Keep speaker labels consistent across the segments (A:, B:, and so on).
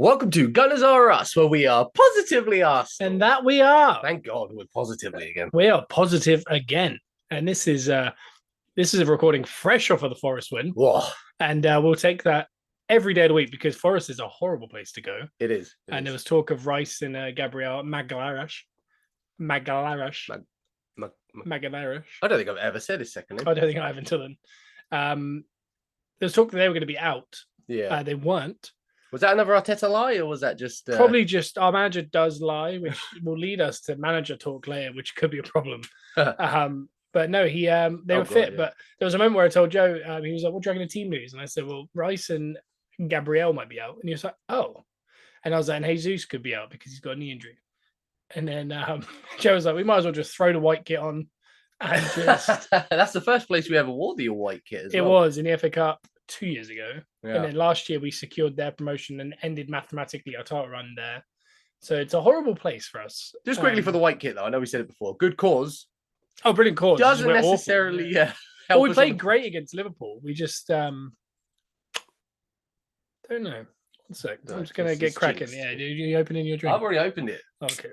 A: Welcome to Gunners Are Us, where we are positively us.
B: And that we are.
A: Thank God we're positively again.
B: We are positive again. And this is a recording fresh off of the Forest win.
A: Whoa.
B: And we'll take that every day of the week because Forest is a horrible place to go.
A: It is.
B: There was talk of Rice and Gabriel Magalhaes. Magalhaes. Magalhaes.
A: I don't think I've ever said his second name.
B: I don't think I have until then. There was talk that they were going to be out.
A: Yeah.
B: They weren't.
A: Was that another Arteta lie, or was that just...
B: Probably just our manager does lie, which will lead us to manager talk later, which could be a problem. But no, they were fit. Yeah. But there was a moment where I told Joe, he was like, what do you reckon the team lose? And I said, well, Rice and Gabriel might be out. And he was like, oh. And I was like, and Jesus could be out because he's got a knee injury. And then Joe was like, we might as well just throw the white kit on. And just...
A: That's the first place we ever wore the white kit as well.
B: It was in the FA Cup 2 years ago. Yeah. And then last year we secured their promotion and ended mathematically our title run there. So it's a horrible place for us.
A: Just quickly for the white kit, though. I know we said it before. Good cause.
B: Oh, brilliant cause.
A: Doesn't necessarily,
B: awful, yeah. Well, we played great against Liverpool. We just don't know. 1 sec. I'm just going to get cracking. Yeah, you opening your drink?
A: I've already opened it.
B: Okay.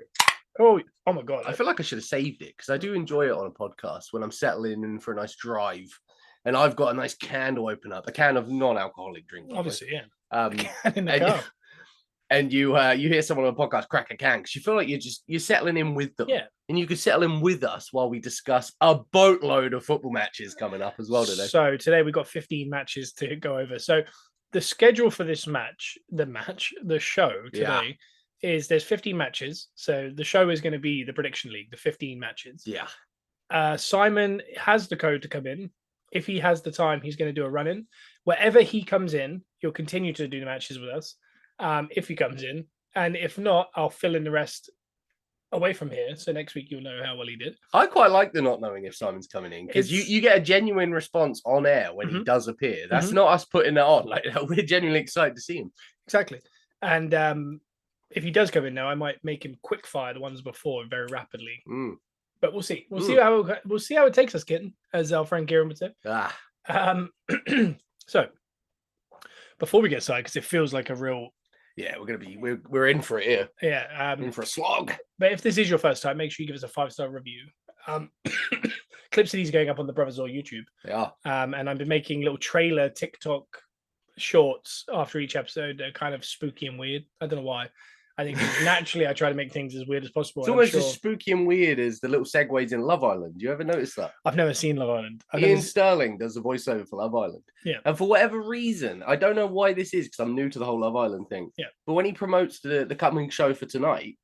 B: Oh my God.
A: I feel like I should have saved it because I do enjoy it on a podcast when I'm settling in for a nice drive. And I've got a nice can to open up, a can of non-alcoholic drink.
B: Obviously, yeah.
A: And you hear someone on a podcast crack a can because you feel like you're settling in with them.
B: Yeah.
A: And you could settle in with us while we discuss a boatload of football matches coming up as well today.
B: So today we've got 15 matches to go over. So the schedule for this match, the show today is there's 15 matches. So the show is going to be the prediction league, the 15 matches.
A: Yeah.
B: Simon has the code to come in. If he has the time, he's going to do a run-in. Wherever he comes in, he'll continue to do the matches with us. If he comes in. And if not, I'll fill in the rest away from here. So next week, you'll know how well he did.
A: I quite like the not knowing if Simon's coming in. Because you get a genuine response on air when he does appear. That's not us putting that on. Like, we're genuinely excited to see him.
B: Exactly. And if he does come in now, I might make him quick fire the ones before very rapidly. But we'll see. We'll see how it takes us, kitten, as our friend Kieran would say. So before we get started, because it feels like a real
A: we're in for it here.
B: Yeah,
A: in for a slog.
B: But if this is your first time, make sure you give us a 5-star review. Clips of these going up on the Brothers or YouTube.
A: Yeah.
B: And I've been making little trailer TikTok shorts after each episode. They're kind of spooky and weird. I don't know why. I think naturally I try to make things as weird as possible.
A: It's almost as spooky and weird as the little segues in Love Island. Do you ever notice that?
B: I've never seen Love Island.
A: Ian Sterling does the voiceover for Love Island.
B: Yeah.
A: And for whatever reason, I don't know why this is because I'm new to the whole Love Island thing.
B: Yeah.
A: But when he promotes the coming show for tonight,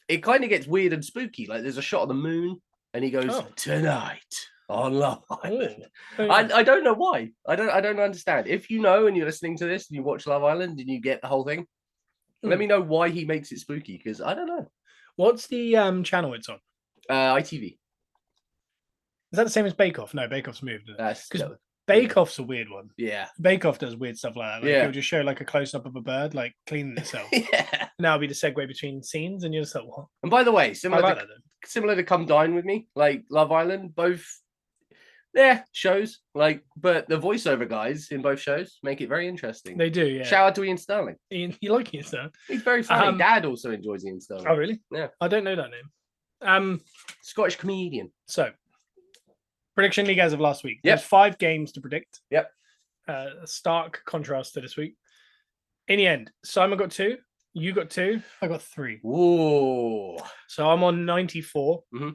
A: it kind of gets weird and spooky. Like there's a shot of the moon and he goes, tonight on Love Island. I don't know why. I don't understand. If you know and you're listening to this and you watch Love Island and you get the whole thing, let me know why he makes it spooky, because I don't know.
B: What's the channel it's on?
A: ITV.
B: Is that the same as Bake Off? No, Bake Off's moved.
A: Because
B: Bake Off's a weird one.
A: Yeah.
B: Bake Off does weird stuff like that. Like, it'll just show like a close-up of a bird, like cleaning itself.
A: Yeah.
B: And that'll be the segue between scenes, and you're just like, what?
A: And by the way, similar to Come Dine With Me, like Love Island, both... shows, but the voiceover guys in both shows make it very interesting.
B: They do, yeah.
A: Shout out to Ian Sterling.
B: Ian, you like Ian Sterling?
A: He's very funny. Dad also enjoys Ian Sterling.
B: Oh, really?
A: Yeah.
B: I don't know that name.
A: Scottish comedian.
B: So, prediction league as of last week.
A: Yep.
B: There's 5 games to predict.
A: Yep.
B: A stark contrast to this week. In the end, Simon got 2, you got 2, I got 3.
A: Whoa.
B: So I'm on 94.
A: Mm-hmm.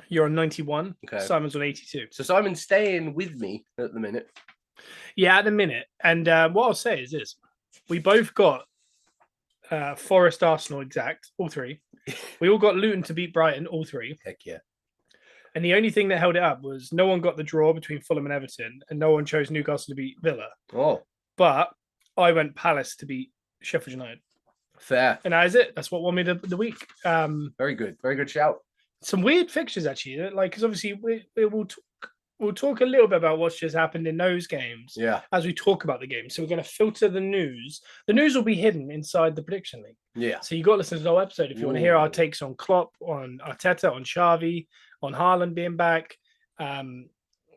B: You're on 91.
A: Okay.
B: Simon's on 82.
A: So Simon's staying with me at the minute.
B: Yeah, at the minute. And what I'll say is this. We both got Forest Arsenal exact, all 3. We all got Luton to beat Brighton, all 3.
A: Heck yeah.
B: And the only thing that held it up was no one got the draw between Fulham and Everton, and no one chose Newcastle to beat Villa.
A: Oh.
B: But I went Palace to beat Sheffield United.
A: Fair.
B: And that is it. That's what won me the week.
A: Very good. Very good shout. Some
B: weird fixtures, actually. Like, because obviously we'll talk a little bit about what's just happened in those games.
A: Yeah.
B: As we talk about the game. So we're going to filter the news. The news will be hidden inside the prediction league.
A: Yeah.
B: So you got to listen to the whole episode if you want to hear our takes on Klopp, on Arteta, on Xavi, on Haaland being back.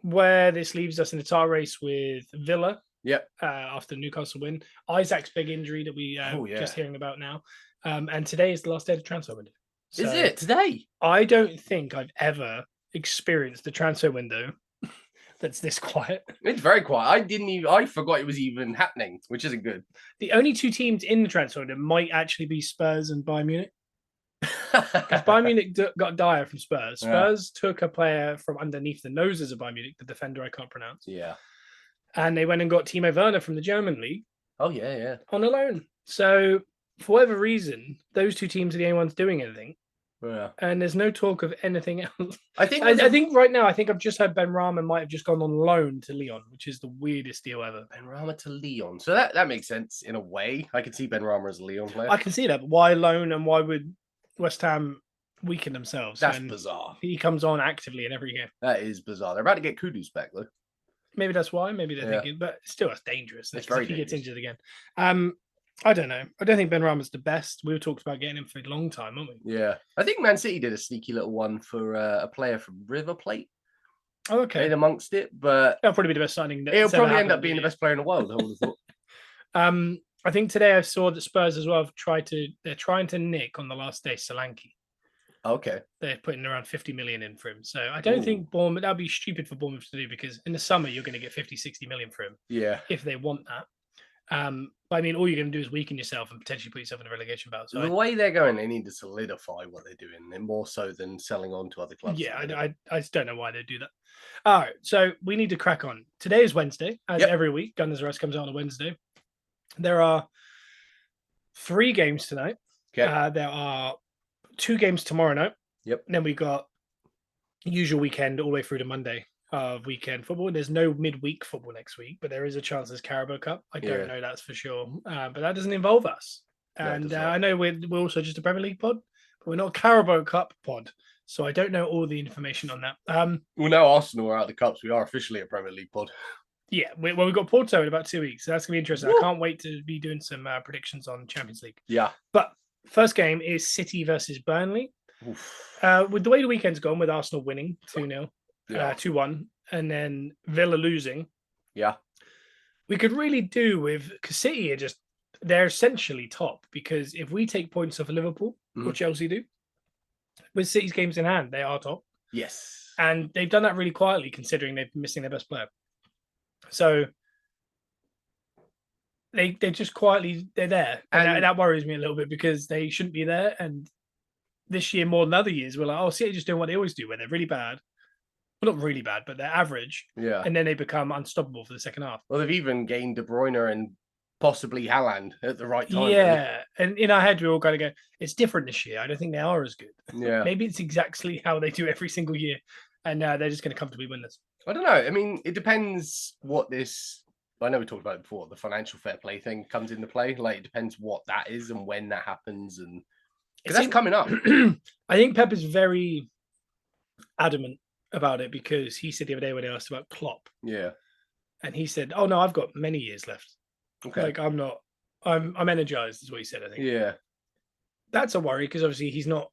B: Where this leaves us in the title race with Villa.
A: Yep.
B: After the Newcastle win. Isaac's big injury that we just hearing about now. And today is the last day of the transfer window. So
A: is it today?
B: I don't think I've ever experienced the transfer window that's this quiet.
A: It's very quiet. I forgot it was even happening, which isn't good.
B: The only two teams in the transfer window might actually be Spurs and Bayern Munich. Because Bayern Munich got Dyer from Spurs. Spurs took a player from underneath the noses of Bayern Munich, the defender I can't pronounce.
A: Yeah.
B: And they went and got Timo Werner from the German league.
A: Oh, yeah.
B: On a loan. So, for whatever reason, those two teams are the only ones doing anything.
A: Yeah.
B: And there's no talk of anything else.
A: I think
B: right now, I've just heard Ben Rama might have just gone on loan to Lyon, which is the weirdest deal ever.
A: Ben Rama to Lyon. So that makes sense in a way. I could see Ben Rama as a Lyon player.
B: I can see that, but why loan and why would West Ham weaken themselves?
A: That's bizarre.
B: He comes on actively in every game.
A: That is bizarre. They're about to get Kudus back, though.
B: Maybe that's why. Maybe they're thinking, but still, that's dangerous.
A: It's very
B: if he
A: dangerous.
B: gets injured again. I don't know. I don't think Ben Rama's the best. We were talked about getting him for a long time, haven't we?
A: Yeah. I think Man City did a sneaky little one for a player from River Plate.
B: Oh, okay.
A: In amongst it, but
B: that'll probably be the best signing.
A: It'll probably end up being the best player in the world, I would have thought.
B: I think today I saw that Spurs as well they're trying to nick on the last day Solanke.
A: Okay.
B: They're putting around 50 million in for him. So I don't think Bournemouth, that'd be stupid for Bournemouth to do because in the summer you're going to get 50, 60 million for him.
A: Yeah.
B: If they want that. But I mean, all you're going to do is weaken yourself and potentially put yourself in a relegation battle. So
A: the way they're going, they need to solidify what they're doing, and more so than selling on to other clubs.
B: Yeah, I just don't know why they do that. All right, so we need to crack on. Today is Wednesday, as every week. Gunners Rest comes out on a Wednesday. There are 3 games tonight.
A: Okay.
B: There are 2 games tomorrow night.
A: Yep.
B: And then we got usual weekend all the way through to Monday of weekend football. There's no midweek football next week, but there is a chance there's Carabao Cup. I don't know that's for sure, but that doesn't involve us. And I know we're also just a Premier League pod, but we're not a Carabao Cup pod. So I don't know all the information on that.
A: Well, now Arsenal are out of the cups. We are officially a Premier League pod.
B: Yeah, we've got Porto in about 2 weeks, so that's gonna be interesting. Woo! I can't wait to be doing some predictions on Champions League.
A: Yeah,
B: but first game is City versus Burnley. With the way the weekend's gone, with Arsenal winning 2-0, 2-1, and then Villa losing.
A: Yeah,
B: we could really do with because City they're essentially top because if we take points off of Liverpool or Chelsea do, with City's games in hand, they are top.
A: Yes,
B: and they've done that really quietly considering they've been missing their best player. So they just quietly they're there, and that worries me a little bit because they shouldn't be there. And this year more than other years, we're like, oh, City just doing what they always do, where they're really bad. Well, not really bad, but they're average.
A: Yeah,
B: and then they become unstoppable for the second half.
A: Well, they've even gained De Bruyne and possibly Haaland at the right time.
B: Yeah, really. And in our head, we all kind of go, it's different this year. I don't think they are as good.
A: Yeah,
B: maybe it's exactly how they do every single year, and they're just going to comfortably win this.
A: I don't know. I mean, it depends what this. I know we talked about it before. The financial fair play thing comes into play. Like, it depends what that is and when that happens, and because that's coming up.
B: I think Pep is very adamant about it because he said the other day when he asked about Klopp.
A: Yeah,
B: and he said, "Oh no, I've got many years left.
A: Okay,
B: like I'm not. I'm energized." Is what he said. I think.
A: Yeah,
B: that's a worry because obviously he's not.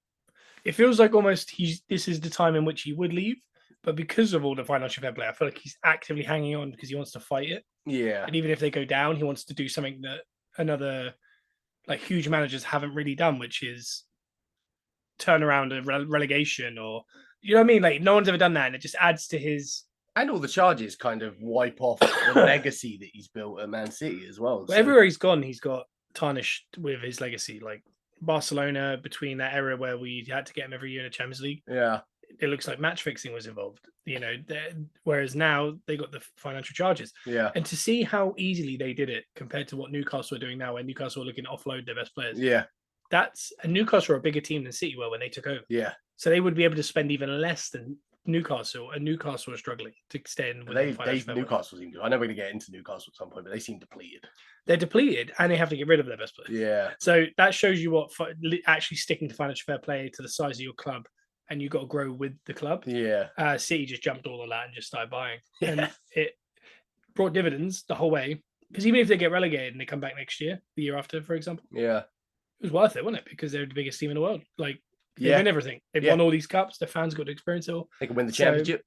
B: It feels like almost this is the time in which he would leave. But because of all the financial fair play, I feel like he's actively hanging on because he wants to fight it.
A: Yeah.
B: And even if they go down, he wants to do something that another like huge managers haven't really done, which is turn around a relegation or, you know what I mean? Like no one's ever done that. And it just adds to his...
A: And all the charges kind of wipe off the legacy that he's built at Man City as well.
B: So. Everywhere he's gone, he's got tarnished with his legacy. Like Barcelona, between that era where we had to get him every year in the Champions League.
A: Yeah.
B: It looks like match fixing was involved, you know, whereas now they got the financial charges.
A: Yeah.
B: And to see how easily they did it compared to what Newcastle are doing now, when Newcastle are looking to offload their best players.
A: Yeah.
B: And Newcastle are a bigger team than City were when they took over.
A: Yeah.
B: So they would be able to spend even less than Newcastle, and Newcastle are struggling to stay in.
A: Newcastle seem to. I know we're going to get into Newcastle at some point, but they seem depleted.
B: They're depleted, and they have to get rid of their best players.
A: Yeah.
B: So that shows you what actually sticking to financial fair play to the size of your club. And you got to grow with the club.
A: Yeah.
B: City just jumped all of that and just started buying. Yeah. And it brought dividends the whole way. Because even if they get relegated and they come back next year, the year after, for example.
A: Yeah.
B: It was worth it, wasn't it? Because they're the biggest team in the world. Like, they win everything. They've won all these cups. Their fans got to experience it all.
A: They can win the championship.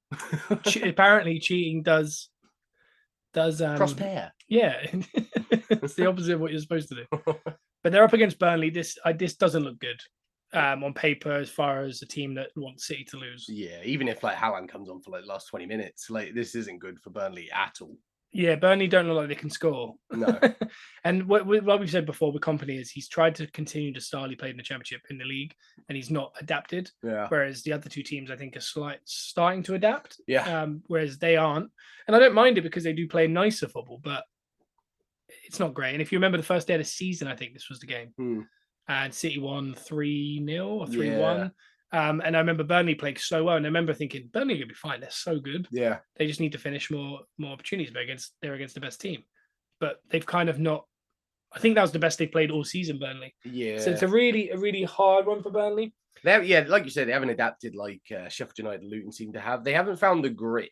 B: Apparently, cheating does does
A: cross pair.
B: Yeah, it's the opposite of what you're supposed to do. But they're up against Burnley. This doesn't look good on paper as far as a team that wants City to lose.
A: Yeah, even if like Haaland comes on for like the last 20 minutes, like this isn't good for Burnley at all.
B: Yeah, Burnley don't look like they can score.
A: No.
B: And what we've said before with Kompany is he's tried to continue the style he played in the Championship in the league, and he's not adapted.
A: Yeah.
B: Whereas the other two teams, I think, are starting to adapt.
A: Yeah.
B: Whereas they aren't. And I don't mind it because they do play nicer football, but it's not great. And if you remember the first day of the season, I think this was the game. And City won 3-0 or 3-1. And I remember Burnley played so well, and I remember thinking Burnley are gonna be fine. They're so good.
A: Yeah,
B: they just need to finish more opportunities. But they're against the best team, but they've kind of not. I think that was the best they played all season, Burnley.
A: Yeah.
B: So it's a really hard one for Burnley.
A: Yeah, like you said, they haven't adapted like Sheffield United, Luton seem to have. They haven't found the grit.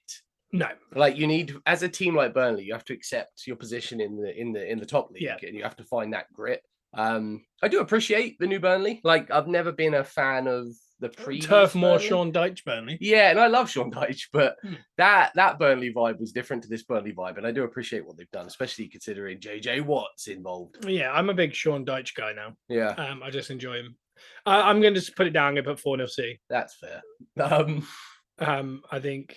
B: No,
A: like you need as a team like Burnley, you have to accept your position in the top league, and you have to find that grit. I do appreciate the new Burnley. Like I've never been a fan of the previous
B: Turf Moor
A: Burnley.
B: Sean Dyche Burnley.
A: Yeah, and I love Sean Dyche, but that Burnley vibe was different to this Burnley vibe, and I do appreciate what they've done, especially considering JJ Watt's involved.
B: Yeah, I'm a big Sean Dyche guy now.
A: Yeah,
B: I just enjoy him. I'm going to just put it down. I'm going to put 4-0 City.
A: That's fair.
B: I think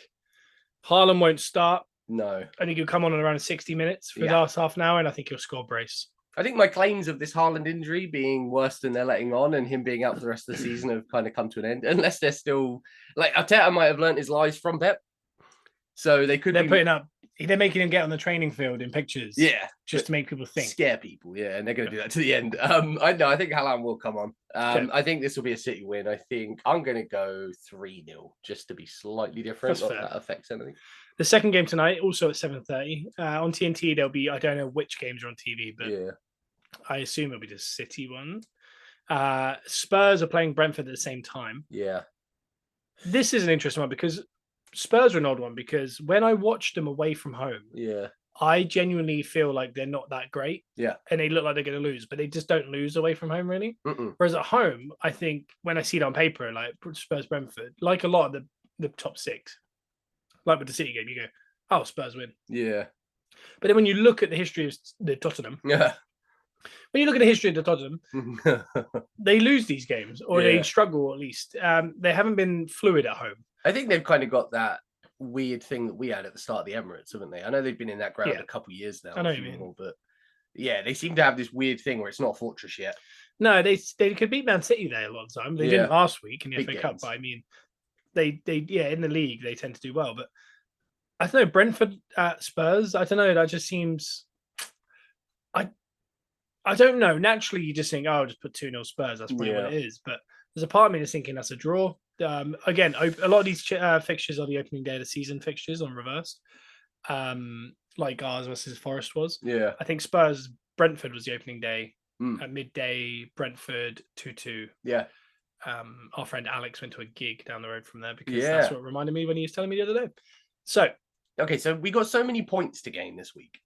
B: Haaland won't start.
A: No,
B: I think he'll come on in around 60 minutes for the last half an hour, and I think he'll score a brace.
A: I think my claims of this Haaland injury being worse than they're letting on and him being out for the rest of the season have kind of come to an end, unless they're still like Arteta might have learnt his lies from Pep. So
B: they're making him get on the training field in pictures.
A: Yeah.
B: Just to make people think.
A: Scare people, yeah, and they're going to do that to the end. I think Haaland will come on. I think this will be a City win. I think I'm going to go 3-0 just to be slightly different. Not that affects anything.
B: The second game tonight, also at 7:30 on TNT. There'll be, I don't know which games are on TV, but I assume it'll be the City one. Spurs are playing Brentford at the same time.
A: Yeah,
B: this is an interesting one because Spurs are an odd one because when I watched them away from home, I genuinely feel like they're not that great.
A: Yeah,
B: and they look like they're going to lose, but they just don't lose away from home really. Whereas at home, I think when I see it on paper, like Spurs Brentford, like a lot of the top six. Like with the City game, you go, "Oh, Spurs win."
A: Yeah,
B: but then when you look at the history of the Tottenham, when you look at the history of the Tottenham, they lose these games or they struggle at least. They haven't been fluid at home.
A: I think they've kind of got that weird thing that we had at the start of the Emirates, haven't they? I know they've been in that ground a couple of years now.
B: I know you mean,
A: but yeah, they seem to have this weird thing where it's not a fortress yet.
B: No, they could beat Man City there a lot of the time. They didn't last week in the FA Cup, but I mean. They in the league they tend to do well, but I don't know Brentford at Spurs. I don't know. That just seems. I don't know. Naturally, you just think, "Oh, I'll just put 2-0 Spurs." That's probably what it is. But there's a part of me that's thinking that's a draw. Again, a lot of these fixtures are the opening day of the season fixtures on reversed, like ours versus Forest was.
A: Yeah,
B: I think Spurs Brentford was the opening day at midday. Brentford 2-2.
A: Yeah.
B: Our friend Alex went to a gig down the road from there because that's what reminded me when he was telling me the other day. So
A: we got so many points to gain this week.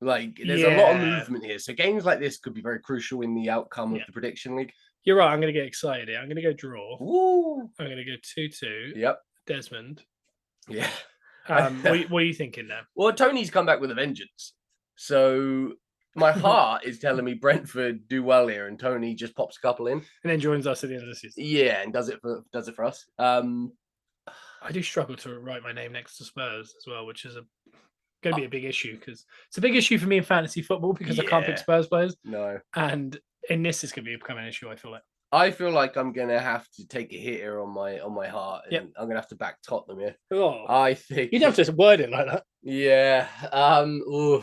A: Like there's a lot of movement here. So games like this could be very crucial in the outcome of the prediction league.
B: You're right. I'm going to get excited here. I'm going to go draw.
A: Woo!
B: I'm going to go 2-2.
A: Yep.
B: Desmond.
A: Yeah.
B: What are you thinking now?
A: Well, Tony's come back with a vengeance. So my heart is telling me Brentford do well here, and Tony just pops a couple in, and
B: then joins us at the end of the season.
A: Yeah, and does it for us.
B: I do struggle to write my name next to Spurs as well, which is going to be a big issue because it's a big issue for me in fantasy football because I can't pick Spurs players.
A: No, and
B: in this, it's going to become an issue.
A: I feel like I'm going to have to take a hit here on my heart, and I'm going to have to back Tottenham here.
B: Oh,
A: I think
B: you'd have to word it like that.
A: Yeah. I'm going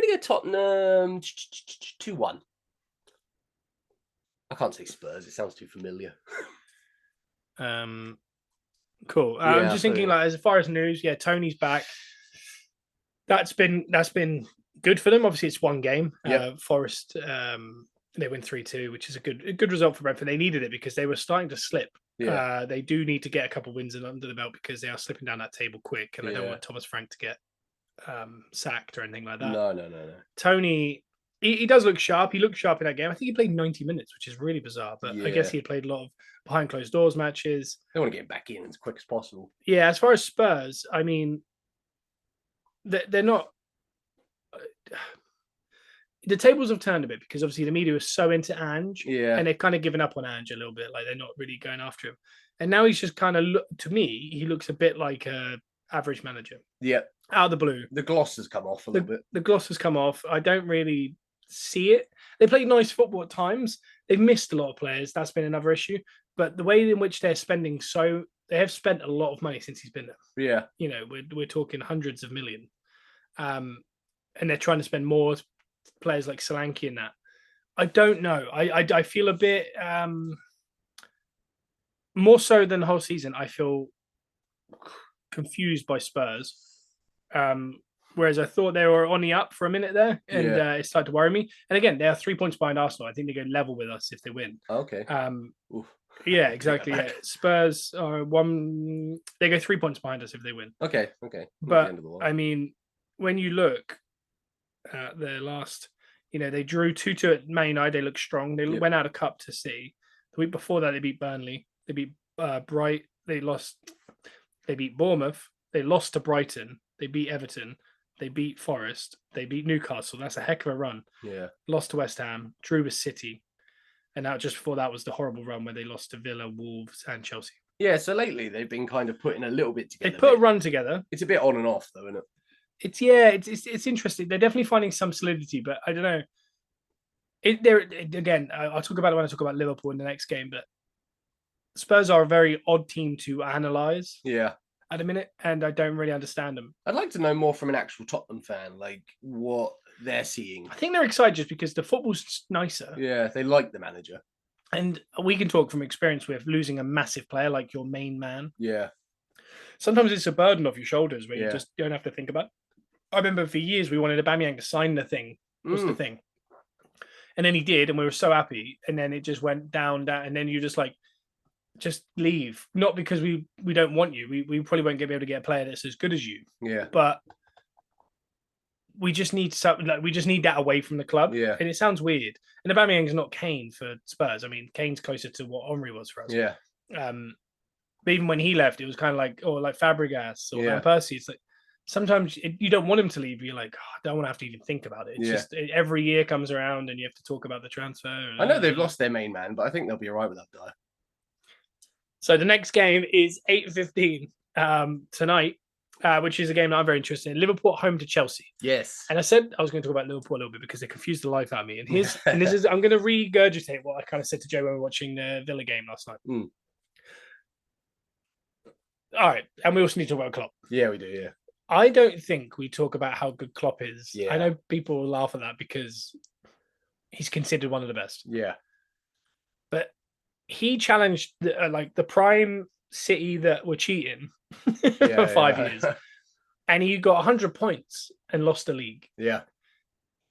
A: to go Tottenham 2-1. I can't say Spurs. It sounds too familiar.
B: Cool. I'm just thinking, like, as far as news, Tony's back. That's been good for them. Obviously, it's one game. Forest, they win 3-2, which is a good result for Brentford. They needed it because they were starting to slip. They do need to get a couple of wins under the belt because they are slipping down that table quick, and I don't want Thomas Frank to get sacked or anything like that.
A: No.
B: Tony, he does look sharp. He looked sharp in that game. I think he played 90 minutes, which is really bizarre. But I guess he had played a lot of behind closed doors matches.
A: They want to get him back in as quick as possible.
B: Yeah, as far as Spurs, I mean, they're not. The tables have turned a bit because obviously the media was so into Ange, and they've kind of given up on Ange a little bit. Like they're not really going after him, and now he's just kind of to me, he looks a bit like a average manager.
A: Yeah,
B: out of the blue,
A: the gloss has come off a little bit.
B: The gloss has come off. I don't really see it. They play nice football at times. They've missed a lot of players. That's been another issue. But the way in which they're spending, they have spent a lot of money since he's been there.
A: Yeah,
B: you know, we're talking hundreds of million, and they're trying to spend more. Players like Solanke and that. I don't know. I feel a bit more so than the whole season. I feel confused by Spurs. Whereas I thought they were on the up for a minute there, and it started to worry me. And again, they are 3 points behind Arsenal. I think they go level with us if they win.
A: Okay.
B: Yeah, exactly. Yeah. Spurs are one. They go 3 points behind us if they win.
A: Okay.
B: But I mean, when you look at their last, they drew 2-2 at Man United. They look strong. They went out of cup to City. The week before that, they beat Burnley. They beat Bright. They lost. They beat Bournemouth. They lost to Brighton. They beat Everton. They beat Forest. They beat Newcastle. That's a heck of a run.
A: Yeah.
B: Lost to West Ham. Drew with City. And now just before that was the horrible run where they lost to Villa, Wolves, and Chelsea.
A: Yeah, so lately they've been kind of putting a little bit together.
B: They put a run together.
A: It's a bit on and off, though, isn't it?
B: It's interesting. They're definitely finding some solidity, but I don't know. Again, I'll talk about it when I talk about Liverpool in the next game, but Spurs are a very odd team to analyse.
A: Yeah.
B: At a minute, and I don't really understand them.
A: I'd like to know more from an actual Tottenham fan, like what they're seeing.
B: I think they're excited just because the football's nicer.
A: Yeah, they like the manager.
B: And we can talk from experience with losing a massive player like your main man.
A: Yeah.
B: Sometimes it's a burden off your shoulders where you just don't have to think about it. I remember for years we wanted Aubameyang to sign the thing. Was the thing. And then he did, and we were so happy. And then it just went down, and then you just like, just leave. Not because we don't want you. We probably won't be able to get a player that's as good as you.
A: Yeah.
B: But we just need something like we just need that away from the club.
A: Yeah.
B: And it sounds weird. And Aubameyang's not Kane for Spurs. I mean, Kane's closer to what Henry was for us.
A: Yeah.
B: But even when he left, it was kind of like, like Fabregas or Van Persie. It's like sometimes you don't want him to leave. You're like, I don't want to have to even think about it. It's just every year comes around and you have to talk about the transfer.
A: I know they've lost their main man, but I think they'll be all right with that guy.
B: So the next game is 8:15 tonight, which is a game that I'm very interested in. Liverpool home to Chelsea.
A: Yes.
B: And I said I was going to talk about Liverpool a little bit because they confused the life out of me. And this is I'm going to regurgitate what I kind of said to Joe when we were watching the Villa game last night. All right, and we also need to talk about Klopp.
A: Yeah, we do. Yeah.
B: I don't think we talk about how good Klopp is.
A: Yeah.
B: I know people will laugh at that because he's considered one of the best.
A: Yeah.
B: But he challenged the prime City that were cheating for 5 years, and he got 100 points and lost the league.
A: Yeah,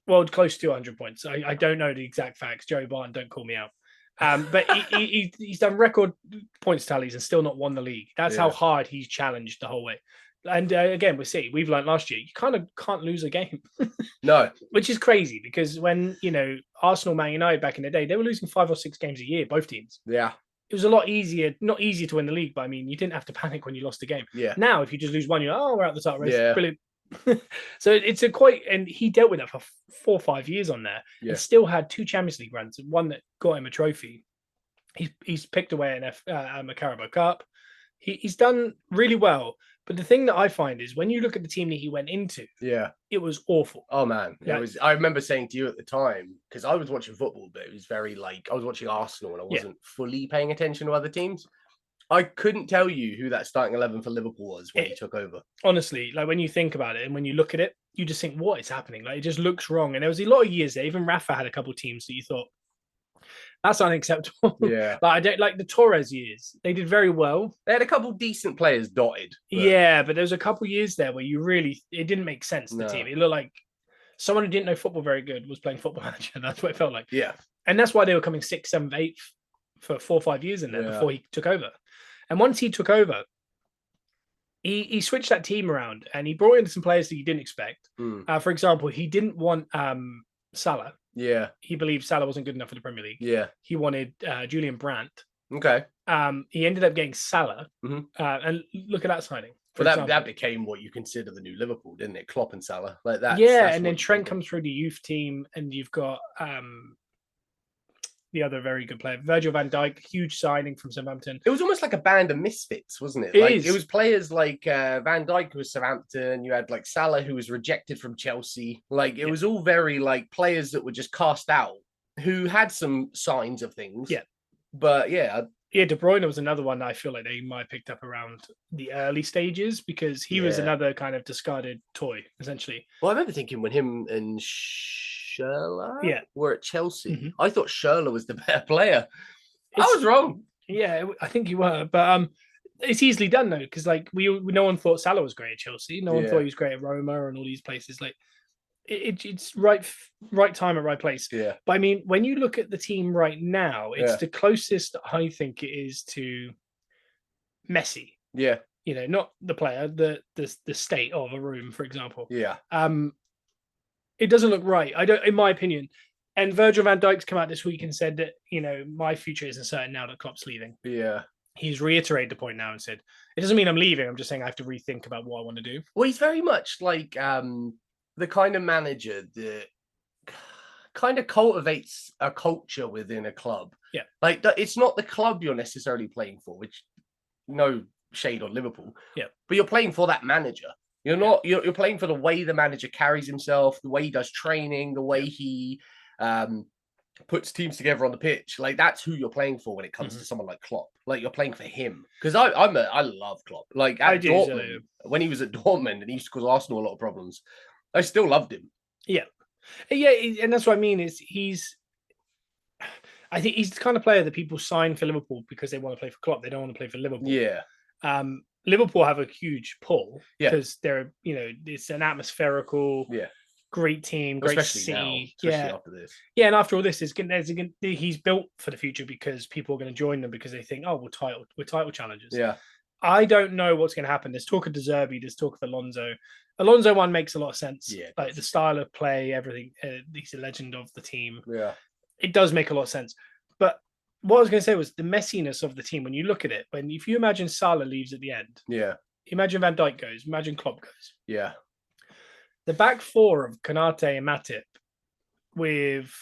B: well, close to 100 points. I don't know the exact facts. Joey Barton, don't call me out. But he's done record points tallies and still not won the league. That's how hard he's challenged the whole way. And again, with City, we've learned last year, you kind of can't lose a game.
A: No.
B: Which is crazy because when, Arsenal, Man United back in the day, they were losing 5 or 6 games a year, both teams.
A: Yeah.
B: It was a lot easier, not easier to win the league, but I mean, you didn't have to panic when you lost a game.
A: Yeah.
B: Now, if you just lose one, you're we're out the top race.
A: Yeah.
B: Brilliant. So it's and he dealt with that for 4 or 5 years on there and still had 2 Champions League runs, one that got him a trophy. He's picked away a Carabao Cup. He's done really well. But the thing that I find is when you look at the team that he went into, it was awful.
A: Oh man, I remember saying to you at the time because I was watching football, but it was very I was watching Arsenal and I wasn't fully paying attention to other teams. I couldn't tell you who that starting 11 for Liverpool was when he took over. Honestly,
B: when you think about it and when you look at it, you just think, what is happening? It just looks wrong. And there was a lot of years there. Even Rafa had a couple of teams that you thought, that's unacceptable.
A: Yeah.
B: I don't like the Torres years. They did very well.
A: They had a couple decent players dotted.
B: But... Yeah, but there was a couple of years there where it didn't make sense, the team. It looked like someone who didn't know football very good was playing Football Manager. That's what it felt like.
A: Yeah.
B: And that's why they were coming 6th, 7th, 8th for 4 or 5 years in there before he took over. And once he took over, he switched that team around and he brought in some players that you didn't expect. For example, he didn't want Salah.
A: Yeah.
B: He believed Salah wasn't good enough for the Premier League.
A: Yeah.
B: He wanted Julian Brandt.
A: Okay.
B: He ended up getting Salah. And look at that signing.
A: But that became what you consider the new Liverpool, didn't it? Klopp and Salah, like that.
B: Yeah, and then Trent comes through the youth team, and you've got the other very good player, Virgil van Dijk, huge signing from Southampton.
A: It was almost like a band of misfits, wasn't it? It was players like Van Dijk, who was Southampton. You had like Salah, who was rejected from Chelsea. Like it was all very like players that were just cast out, who had some signs of things.
B: Yeah,
A: but yeah.
B: Yeah, De Bruyne was another one that I feel like they might have picked up around the early stages because he was another kind of discarded toy, essentially.
A: Well, I remember thinking when him and Schürrle were at Chelsea, I thought Schürrle was the better player. I was wrong.
B: Yeah, I think you were, but it's easily done though because like no one thought Salah was great at Chelsea. No one thought he was great at Roma and all these places. Like it's right time at right place.
A: Yeah.
B: But I mean, when you look at the team right now, it's the closest I think it is to Messi.
A: Yeah.
B: You know, not the player, the state of a room, for example.
A: Yeah.
B: It doesn't look right. I don't, in my opinion. And Virgil van Dijk's come out this week and said that, you know, my future isn't certain now that Klopp's leaving.
A: Yeah.
B: He's reiterated the point now and said, it doesn't mean I'm leaving. I'm just saying I have to rethink about what I want to do.
A: Well, he's very much like the kind of manager that kind of cultivates a culture within a club.
B: Yeah.
A: Like it's not the club you're necessarily playing for, which no shade on Liverpool.
B: Yeah.
A: But you're playing for that manager. You're not. You're playing for the way the manager carries himself, the way he does training, the way he puts teams together on the pitch. Like that's who you're playing for when it comes to someone like Klopp. Like you're playing for him. Because I love Klopp. Like at Dortmund, when he was at Dortmund and he used to cause Arsenal a lot of problems, I still loved him.
B: Yeah, and that's what I mean. I think he's the kind of player that people sign for Liverpool because they want to play for Klopp. They don't want to play for Liverpool.
A: Yeah.
B: Liverpool have a huge pull because they're, you know, it's an atmospherical, great team, great
A: especially after this.
B: Yeah, and after all this, he's built for the future because people are going to join them because they think, oh, we're title challengers.
A: Yeah.
B: I don't know what's going to happen. There's talk of De Zerbi, there's talk of Alonso. Alonso one makes a lot of sense.
A: Yeah,
B: like the style of play, everything. He's a legend of the team.
A: Yeah,
B: it does make a lot of sense. But what I was going to say was the messiness of the team. When you look at it, if you imagine Salah leaves at the end, imagine Van Dijk goes, imagine Klopp goes.
A: Yeah,
B: the back four of Konate and Matip with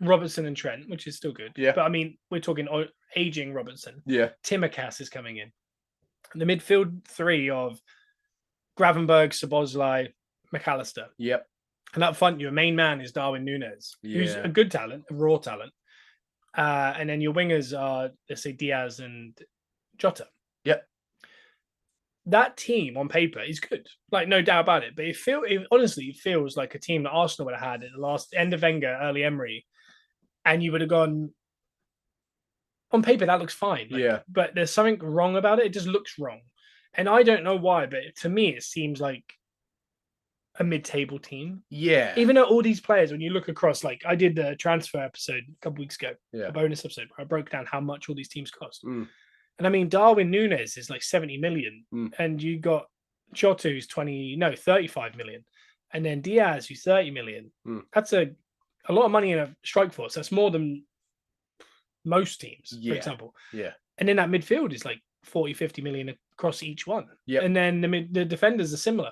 B: Robertson and Trent, which is still good.
A: Yeah,
B: but I mean, we're talking aging Robertson.
A: Yeah,
B: Timmercass is coming in. The midfield three of Gravenberg, Szoboszlai, McAllister.
A: Yep.
B: And up front, your main man is Darwin Núñez, who's a good talent, a raw talent. And then your wingers are, let's say, Diaz and Jota.
A: Yep.
B: That team on paper is good, like no doubt about it. But it honestly feels like a team that Arsenal would have had at the last end of Wenger, early Emery, and you would have gone. On paper, that looks fine. But there's something wrong about it. It just looks wrong. And I don't know why, but to me, it seems like a mid-table team.
A: Yeah.
B: Even though all these players, when you look across, like I did the transfer episode a couple weeks ago, a bonus episode, where I broke down how much all these teams cost.
A: Mm.
B: And I mean, Darwin Núñez is like 70 million. And you got Jota, who's 35 million. And then Diaz, who's 30 million. That's a lot of money in a strike force. That's more than most teams, for example.
A: Yeah.
B: And then that midfield is like 40, 50 million across each one.
A: Yeah.
B: And then the defenders are similar.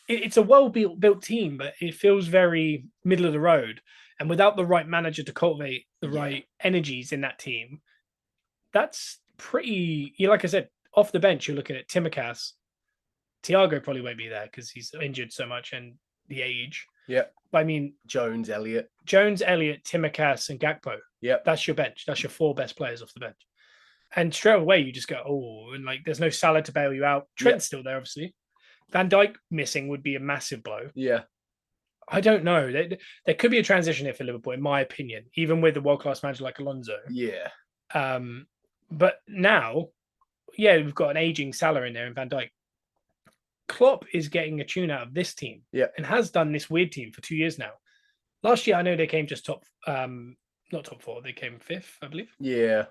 B: It's a well-built team, but it feels very middle of the road. And without the right manager to cultivate the right energies in that team, that's pretty, like I said, off the bench, you're looking at Timmercass. Thiago probably won't be there because he's injured so much and the age.
A: Yeah.
B: But I mean,
A: Jones, Elliott,
B: Timmercass, and Gakpo.
A: Yeah.
B: That's your bench. That's your four best players off the bench. And straight away, you just go, oh, and like there's no Salah to bail you out. Trent's still there, obviously. Van Dijk missing would be a massive blow.
A: Yeah.
B: I don't know. There could be a transition here for Liverpool, in my opinion, even with a world-class manager like Alonso.
A: Yeah.
B: But now, we've got an aging Salah in there and Van Dijk. Klopp is getting a tune out of this team and has done this weird team for 2 years now. Last year, I know they came just not top four. They came fifth, I believe.
A: Yeah.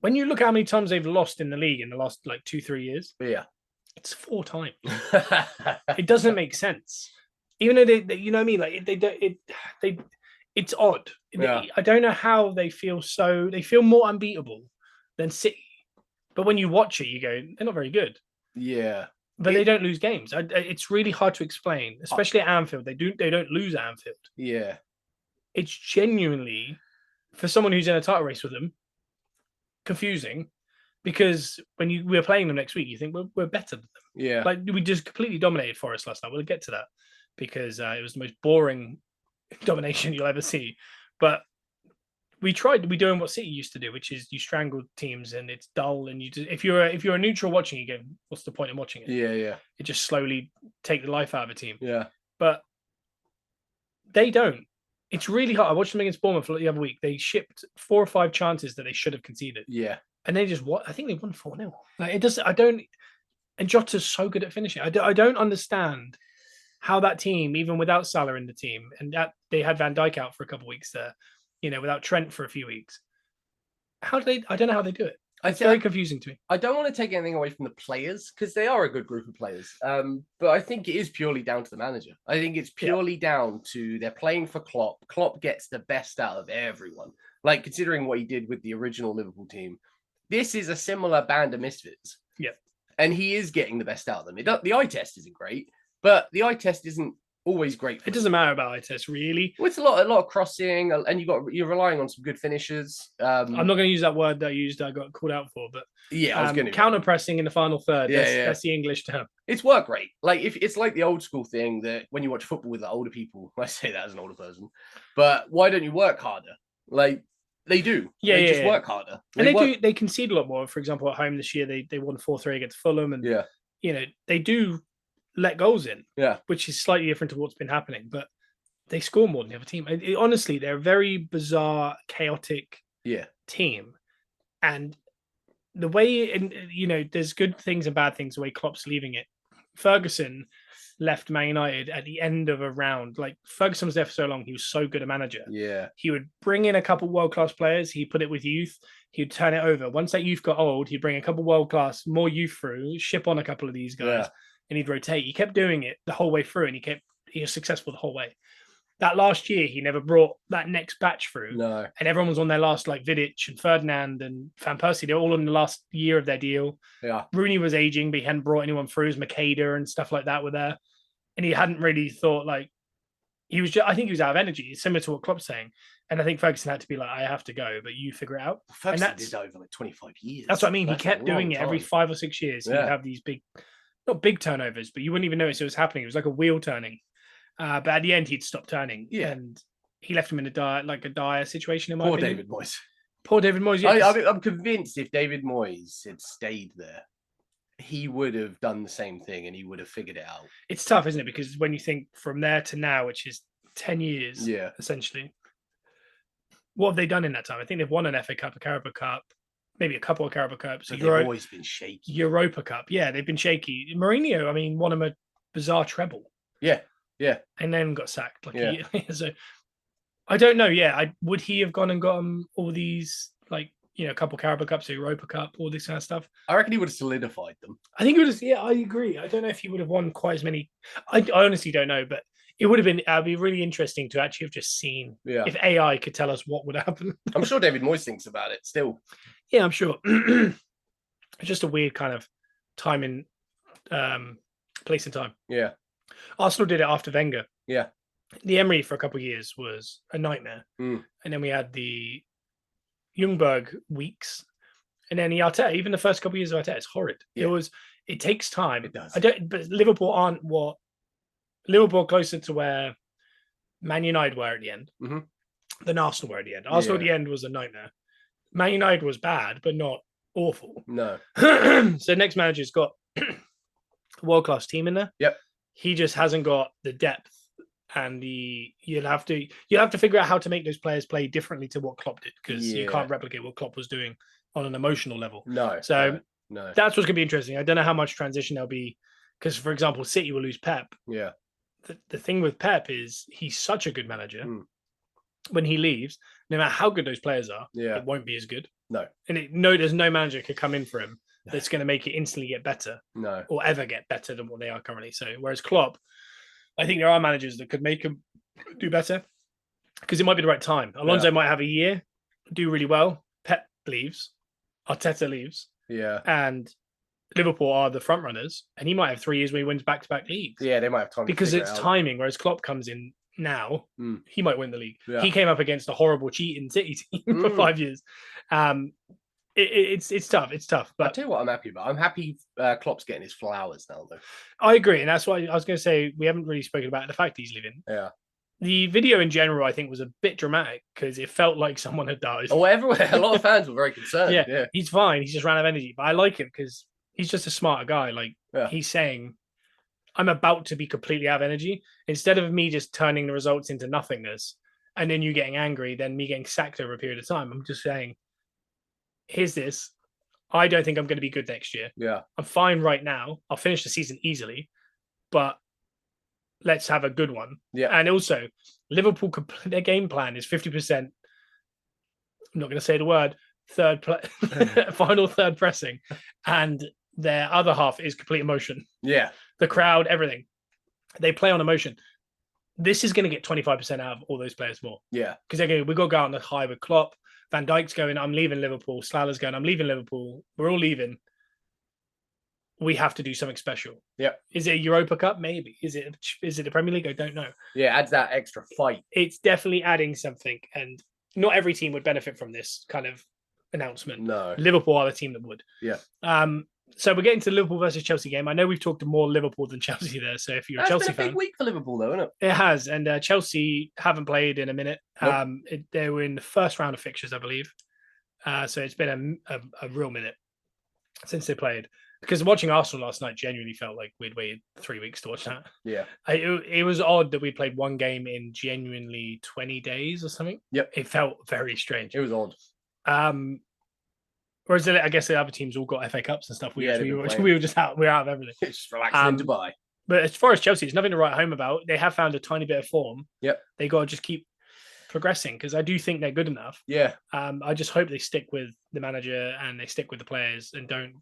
B: When you look at how many times they've lost in the league in the last like 2-3 years, it's 4 times. It doesn't make sense. Even though they you know what I mean, like it's odd. I don't know how they feel more unbeatable than City. But when you watch it, you go, they're not very good.
A: Yeah.
B: but they don't lose games. It's really hard to explain, especially at Anfield. They don't lose at Anfield.
A: Yeah,
B: it's genuinely, for someone who's in a title race with them, confusing, because when we're playing them next week, you think we're better than them.
A: Yeah,
B: like we just completely dominated Forest last night. We'll get to that because it was the most boring domination you'll ever see. But we tried to be doing what City used to do, which is you strangle teams and it's dull. And if you're a neutral watching a game, what's the point in watching it?
A: Yeah.
B: It just slowly take the life out of a team.
A: Yeah,
B: but they don't. It's really hard. I watched them against Bournemouth the other week. They shipped 4 or 5 chances that they should have conceded.
A: Yeah,
B: and they just I think they won 4-0. Like it does. I don't. And Jota's so good at finishing. I don't understand how that team, even without Salah in the team, and that they had Van Dijk out for a couple of weeks there, without Trent for a few weeks. How do they? I don't know how they do it. It's very confusing to me.
A: I don't want to take anything away from the players because they are a good group of players. But I think it is purely down to the manager. I think it's purely down to they're playing for Klopp. Klopp gets the best out of everyone. Like considering what he did with the original Liverpool team, this is a similar band of misfits.
B: Yeah.
A: And he is getting the best out of them. The eye test isn't great, but the eye test isn't always great.
B: It doesn't matter about eye test, really.
A: Well, it's a lot of crossing, and you're relying on some good finishers. I'm
B: not going to use that word that I got called out for, but
A: yeah, I was going to
B: counter pressing in the final third. That's the English term.
A: It's work rate. Like if it's like the old school thing that when you watch football with the older people, I say that as an older person, but why don't you work harder? Like they do. They just work harder.
B: They concede a lot more. For example, at home this year, they won 4-3 against Fulham, and they do let goals in, which is slightly different to what's been happening, but they score more than the other team. Honestly, they're a very bizarre, chaotic team, and the way there's good things and bad things the way Klopp's leaving it. Ferguson left Man United at the end of a round. Like Ferguson was there for so long, he was so good a manager.
A: Yeah,
B: he would bring in a couple world-class players, he'd put it with youth, he'd turn it over. Once that youth got old, he'd bring a couple world-class, more youth through, ship on a couple of these guys, and he'd rotate. He kept doing it the whole way through, and he was successful the whole way. That last year, he never brought that next batch through.
A: No.
B: And everyone was on their last, like Vidic and Ferdinand and Van Persie. They were all in the last year of their deal.
A: Yeah.
B: Rooney was aging, but he hadn't brought anyone through. As Makeda and stuff like that were there. And he hadn't really thought, like, I think he was out of energy. It's similar to what Klopp's saying. And I think Ferguson had to be like, I have to go, but you figure it out.
A: Ferguson did over like 25 years.
B: That's what I mean. He kept doing it every 5 or 6 years. He'd have these not big turnovers, but you wouldn't even notice it was happening. It was like a wheel turning. But at the end, he'd stop turning.
A: Yeah.
B: And he left him in a dire situation, in my
A: Poor
B: opinion.
A: David Moyes.
B: Poor David Moyes, yes.
A: I'm convinced if David Moyes had stayed there, he would have done the same thing and he would have figured it out.
B: It's tough, isn't it? Because when you think from there to now, which is 10 years, essentially, what have they done in that time? I think they've won an FA Cup, a Carabao Cup, maybe a couple of Carabao Cups.
A: They've always been shaky.
B: Europa Cup. Yeah, they've been shaky. Mourinho, I mean, won them a bizarre treble.
A: Yeah. Yeah.
B: And then got sacked. So I don't know. Yeah. Would he have gone and gotten all these, like, a couple Carabao Cups, a Europa Cup, all this kind of stuff?
A: I reckon he would have solidified them.
B: I think it would have. Yeah, I agree. I don't know if he would have won quite as many. I honestly don't know, but it would have been. It'd be really interesting to actually have just seen if AI could tell us what would happen.
A: I'm sure David Moyes thinks about it still.
B: Yeah, I'm sure. It's just a weird kind of time in place and time.
A: Yeah.
B: Arsenal did it after Wenger.
A: Yeah.
B: The Emery for a couple of years was a nightmare. And then we had the Ljungberg weeks. And then the Arteta, even the first couple of years of Arteta, it's horrid. Yeah. It takes time.
A: It does.
B: But Liverpool aren't Liverpool closer to where Man United were at the end than Arsenal were at the end. Arsenal at the end was a nightmare. Man United was bad, but not awful.
A: No.
B: So next manager's got a world-class team in there.
A: Yep.
B: He just hasn't got the depth and you'll have to figure out how to make those players play differently to what Klopp did, because you can't replicate what Klopp was doing on an emotional level.
A: No.
B: So
A: no.
B: That's what's going to be interesting. I don't know how much transition there'll be, because, for example, City will lose Pep.
A: Yeah.
B: The thing with Pep is he's such a good manager. When he leaves, no matter how good those players are, it won't be as good.
A: No.
B: And there's no manager could come in for him that's going to make it instantly get better.
A: No.
B: Or ever get better than what they are currently. So whereas Klopp, I think there are managers that could make him do better, because it might be the right time. Alonso might have a year, do really well. Pep leaves. Arteta leaves.
A: Yeah.
B: And Liverpool are the front runners, and he might have 3 years where he wins back-to-back leagues.
A: Yeah, they might have time
B: because it's timing. Whereas Klopp comes in now, he might win the league. Yeah. He came up against a horrible cheating City team for 5 years. It's tough. It's tough. But
A: I'll tell you what I'm happy about. I'm happy Klopp's getting his flowers now, though.
B: I agree, and that's why I was going to say we haven't really spoken about the fact he's leaving.
A: Yeah.
B: The video in general, I think, was a bit dramatic because it felt like someone had died.
A: Oh, everywhere. A lot of fans were very concerned. Yeah,
B: he's fine. He's just ran out of energy. But I like him because he's just a smarter guy. Like, he's saying, I'm about to be completely out of energy. Instead of me just turning the results into nothingness and then you getting angry, then me getting sacked over a period of time, I'm just saying, here's this. I don't think I'm going to be good next year.
A: Yeah.
B: I'm fine right now. I'll finish the season easily, but let's have a good one.
A: Yeah.
B: And also, Liverpool, their game plan is 50%. I'm not going to say the word, final third pressing. And their other half is complete emotion.
A: Yeah.
B: The crowd, everything. They play on emotion. This is going to get 25% out of all those players more.
A: Yeah.
B: Because we've got to go out on the high with Klopp. Van Dijk's going, I'm leaving Liverpool. Salah's going, I'm leaving Liverpool. We're all leaving. We have to do something special.
A: Yeah.
B: Is it a Europa Cup? Maybe. Is it the Premier League? I don't know.
A: Yeah, adds that extra fight.
B: It's definitely adding something. And not every team would benefit from this kind of announcement.
A: No.
B: Liverpool are the team that would.
A: Yeah.
B: So we're getting to the Liverpool versus Chelsea game. I know we've talked more Liverpool than Chelsea there. So if you're a Chelsea fan,
A: it's been a big week for Liverpool, though, isn't it?
B: It has, and Chelsea haven't played in a minute.
A: Nope.
B: They were in the first round of fixtures, I believe. So it's been a real minute since they played. Because watching Arsenal last night genuinely felt like we'd waited 3 weeks to watch that.
A: Yeah,
B: it was odd that we played one game in genuinely 20 days or something.
A: Yep,
B: it felt very strange.
A: It was odd.
B: Whereas I guess the other teams all got FA Cups and stuff. We were just out. We're out of everything.
A: Just relaxing in Dubai.
B: But as far as Chelsea, it's nothing to write home about. They have found a tiny bit of form.
A: Yep.
B: They got to just keep progressing because I do think they're good enough.
A: Yeah.
B: I just hope they stick with the manager and they stick with the players and don't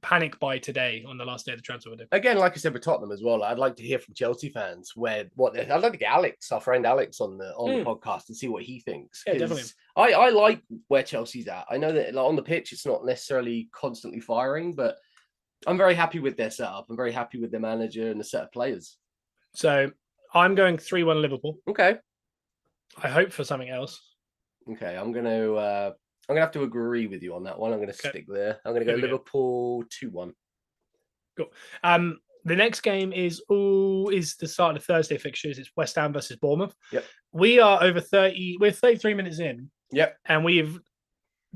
B: panic by today on the last day of the transfer window.
A: Again, like I said with Tottenham as well, I'd like to hear from Chelsea fans I'd like to get Alex, our friend Alex, on the podcast and see what he thinks.
B: Yeah, definitely.
A: I like where Chelsea's at. I know that on the pitch it's not necessarily constantly firing, but I'm very happy with their setup. I'm very happy with their manager and the set of players.
B: So I'm going 3-1 Liverpool.
A: Okay.
B: I hope for something else.
A: Okay, I'm gonna have to agree with you on that one. I'm gonna stick there. I'm gonna go Liverpool 2-1.
B: Cool. The next game is the start of the Thursday fixtures. It's West Ham versus Bournemouth.
A: Yep.
B: We are over 30. We're 33 minutes in.
A: Yep.
B: And we've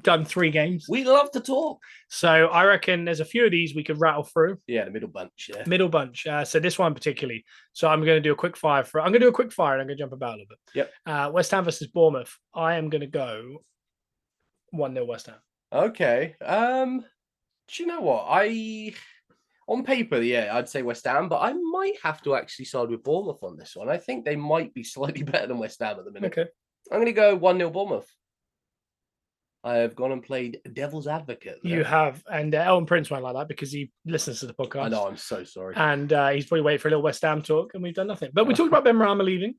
B: done 3 games.
A: We love to talk.
B: So I reckon there's a few of these we could rattle through.
A: Yeah, the middle bunch. Yeah.
B: Middle bunch. So this one particularly. So I'm going to do a quick fire I'm going to do a quick fire and I'm going to jump about a little bit.
A: Yep.
B: West Ham versus Bournemouth. I am going to go 1-0 West Ham.
A: Okay. Do you know what? On paper, I'd say West Ham, but I might have to actually side with Bournemouth on this one. I think they might be slightly better than West Ham at the minute.
B: Okay.
A: I'm going to go 1-0 Bournemouth. I have gone and played devil's advocate there.
B: You have, and Elton Prince won't like that because he listens to the podcast.
A: I know, I'm so sorry.
B: And he's probably waiting for a little West Ham talk, and we've done nothing. But we talked about Benrahma leaving.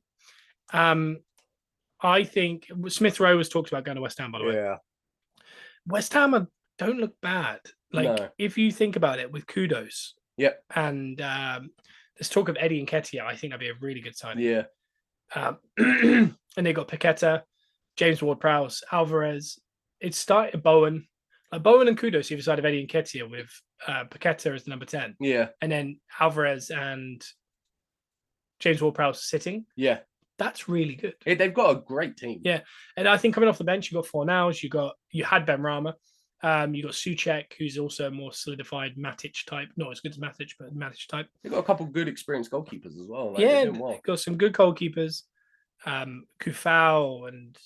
B: I think Smith Rowe was talked about going to West Ham, by the way.
A: Yeah.
B: West Ham don't look bad. If you think about it, with Kudos.
A: Yep.
B: And there's talk of Eddie Nketiah. I think that'd be a really good signing.
A: Yeah.
B: And they got Paqueta, James Ward-Prowse, Alvarez. It started Bowen. Bowen and Kudos either side of Eddie Nketiah with Paqueta as the number 10.
A: Yeah.
B: And then Alvarez and James Ward-Prowse sitting.
A: Yeah.
B: That's really good.
A: They've got a great team.
B: Yeah. And I think coming off the bench, you got Fornals, you had Benrahma. You got Souček, who's also a more solidified Matic type. Not as good as Matic, but Matic type.
A: They've got a couple of good experienced goalkeepers as well.
B: They've got some good goalkeepers. Kufau and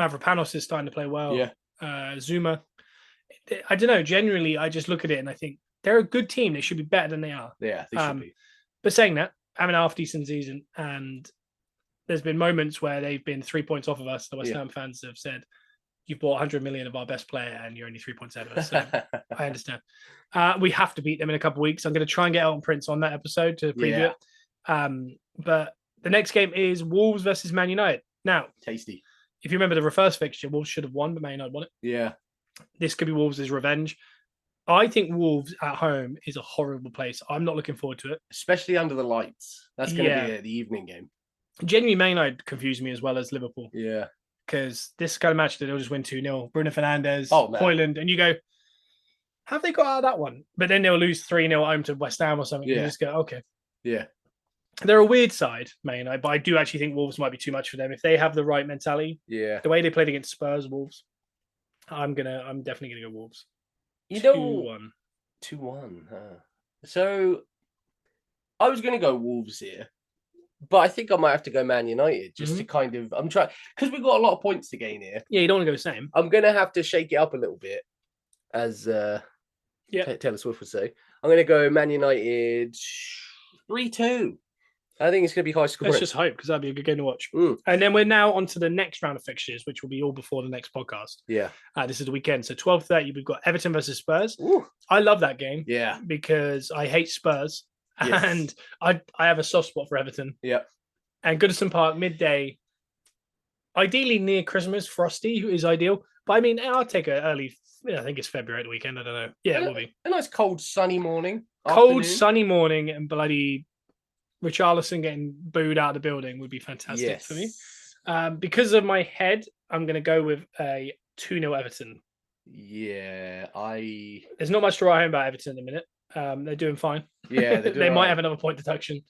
B: Mavropanos is starting to play well.
A: Yeah.
B: Zuma. I don't know. Generally, I just look at it and I think they're a good team. They should be better than they are.
A: Yeah, they should be.
B: But saying that, having a half-decent season, and there's been moments where they've been 3 points off of us. The West Ham fans have said, you've bought 100 million of our best player and you're only 3 points ahead of us. So I understand. We have to beat them in a couple of weeks. I'm going to try and get Elton Prince on that episode to preview it. But the next game is Wolves versus Man United. Now,
A: tasty.
B: If you remember the reverse fixture, Wolves should have won, but Man United won it.
A: Yeah.
B: This could be Wolves' revenge. I think Wolves at home is a horrible place. I'm not looking forward to it.
A: Especially under the lights. That's going to be the evening game.
B: Genuinely, Man United confused me as well as Liverpool.
A: Yeah.
B: Because this kind of match, they'll just win 2-0. Bruno Fernandes,
A: Oh, man.
B: Højlund, and you go, have they got out of that one? But then they'll lose 3-0 at home to West Ham or something.
A: Yeah.
B: You just go, okay.
A: Yeah.
B: They're a weird side, Man United, but I do actually think Wolves might be too much for them. If they have the right mentality,
A: the
B: way they played against Spurs, Wolves, I'm definitely gonna go Wolves.
A: 2-1. 2-1. So I was gonna go Wolves here, but I think I might have to go Man United just to kind of. I'm trying because we've got a lot of points to gain here.
B: Yeah, you don't want to go the same.
A: I'm gonna have to shake it up a little bit, as Taylor Swift would say. I'm gonna go Man United 3-2. I think it's going to be high scoring.
B: Let's just hope, because that'd be a good game to watch. And then we're now on to the next round of fixtures, which will be all before the next podcast.
A: Yeah.
B: This is the weekend. So 12:30, we've got Everton versus Spurs.
A: Ooh.
B: I love that game.
A: Yeah.
B: Because I hate Spurs.
A: Yes.
B: And I have a soft spot for Everton.
A: Yeah.
B: And Goodison Park, midday. Ideally near Christmas, frosty is ideal. But I mean, I'll take an early, I think it's February at the weekend. I don't know. Yeah, it will be.
A: A nice cold, sunny morning.
B: Cold, sunny morning and bloody Richarlison getting booed out of the building would be fantastic for me. Because of my head, I'm going to go with a 2-0 Everton.
A: Yeah,
B: There's not much to write home about Everton in the minute. They're doing fine.
A: Yeah,
B: they might have another point deduction.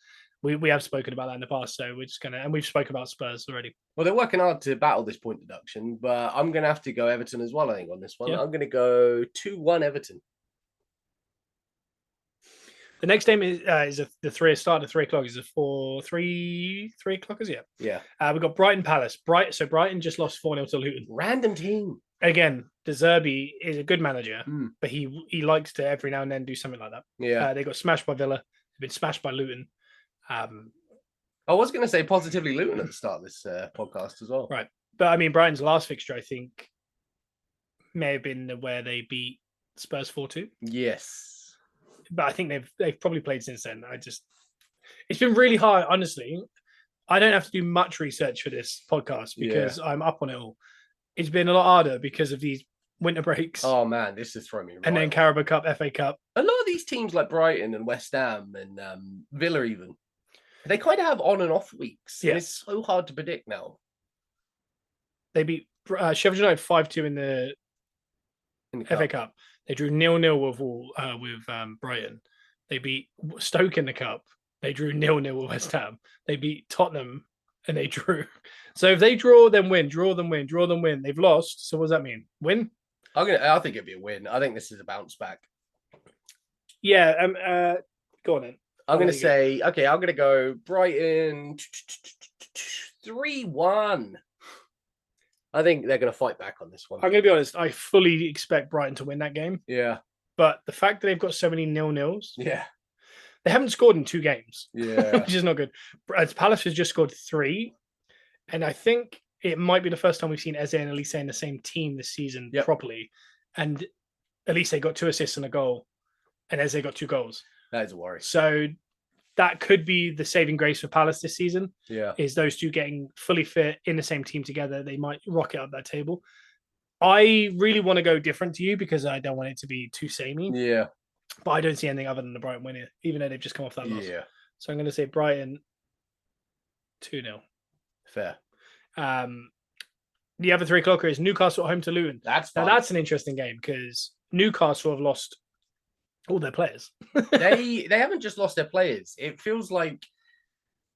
B: We have spoken about that in the past, so we're just and we've spoken about Spurs already.
A: Well, they're working hard to battle this point deduction, but I'm going to have to go Everton as well, I think, on this one. Yeah. I'm going to go 2-1 Everton.
B: The next game is the start at 3 o'clock. Is it 3 o'clock? Is it?
A: Yeah.
B: We've got Brighton Palace. Brighton just lost 4-0 to Luton.
A: Random team.
B: Again, De Zerbi is a good manager, but he likes to every now and then do something like that.
A: Yeah.
B: They got smashed by Villa. They've been smashed by Luton.
A: I was going to say positively Luton at the start of this podcast as well.
B: Right. But I mean, Brighton's last fixture, I think, may have been where they beat Spurs 4-2.
A: Yes.
B: But I think they've probably played since then. It's been really hard, honestly. I don't have to do much research for this podcast because I'm up on it all. It's been a lot harder because of these winter breaks.
A: Oh man, this is throwing me right.
B: And then Carabao Cup, FA Cup.
A: A lot of these teams like Brighton and West Ham and Villa even, they kind of have on and off weeks. Yeah. And it's so hard to predict now.
B: They beat Sheffield United 5-2 in the FA Cup. They drew 0-0 with Brighton. They beat Stoke in the Cup. They drew 0-0 with West Ham. They beat Tottenham and they drew. So if they draw, then win. Draw, then win. Draw, then win. They've lost. So what does that mean? Win?
A: I think it'd be a win. I think this is a bounce back.
B: Yeah. Go on then.
A: I'm going to say, I'm going to go Brighton 3-1. I think they're going to fight back on this one.
B: I'm going to be honest. I fully expect Brighton to win that game.
A: Yeah.
B: But the fact that they've got so many 0-0s.
A: Yeah.
B: They haven't scored in 2 games.
A: Yeah.
B: Which is not good. Palace has just scored 3. And I think it might be the first time we've seen Eze and Elise in the same team this season properly. And Elise got 2 assists and a goal. And Eze got 2 goals.
A: That is a worry.
B: So that could be the saving grace for Palace this season.
A: Yeah.
B: Is those 2 getting fully fit in the same team together. They might rocket up that table. I really want to go different to you because I don't want it to be too samey.
A: Yeah.
B: But I don't see anything other than the Brighton win here, even though they've just come off that loss.
A: Yeah.
B: So I'm going to say Brighton 2-0.
A: Fair.
B: The other 3 o'clocker is Newcastle at home to Luton.
A: That's
B: an interesting game because Newcastle have lost all their players.
A: they haven't just lost their players. It feels like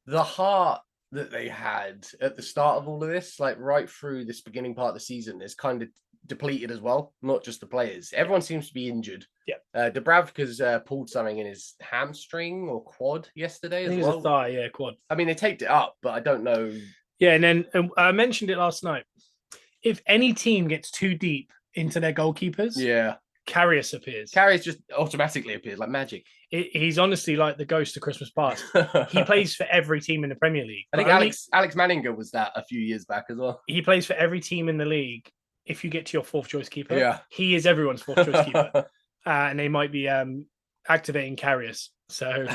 A: the heart that they had at the start of all of this, like right through this beginning part of the season, is kind of depleted as well. Not just the players. Everyone seems to be injured.
B: Yeah.
A: Dubravka's pulled something in his hamstring or quad yesterday as well.
B: A thigh, quad.
A: I mean, they taped it up, but I don't know.
B: Yeah, and then I mentioned it last night. If any team gets too deep into their goalkeepers, Karius appears.
A: Karius just automatically appears like magic.
B: He's honestly like the ghost of Christmas past. He plays for every team in the Premier League.
A: I think Alex Manninger was that a few years back as well.
B: He plays for every team in the league. If you get to your 4th choice keeper, he is everyone's 4th choice keeper. And they might be activating Karius. So,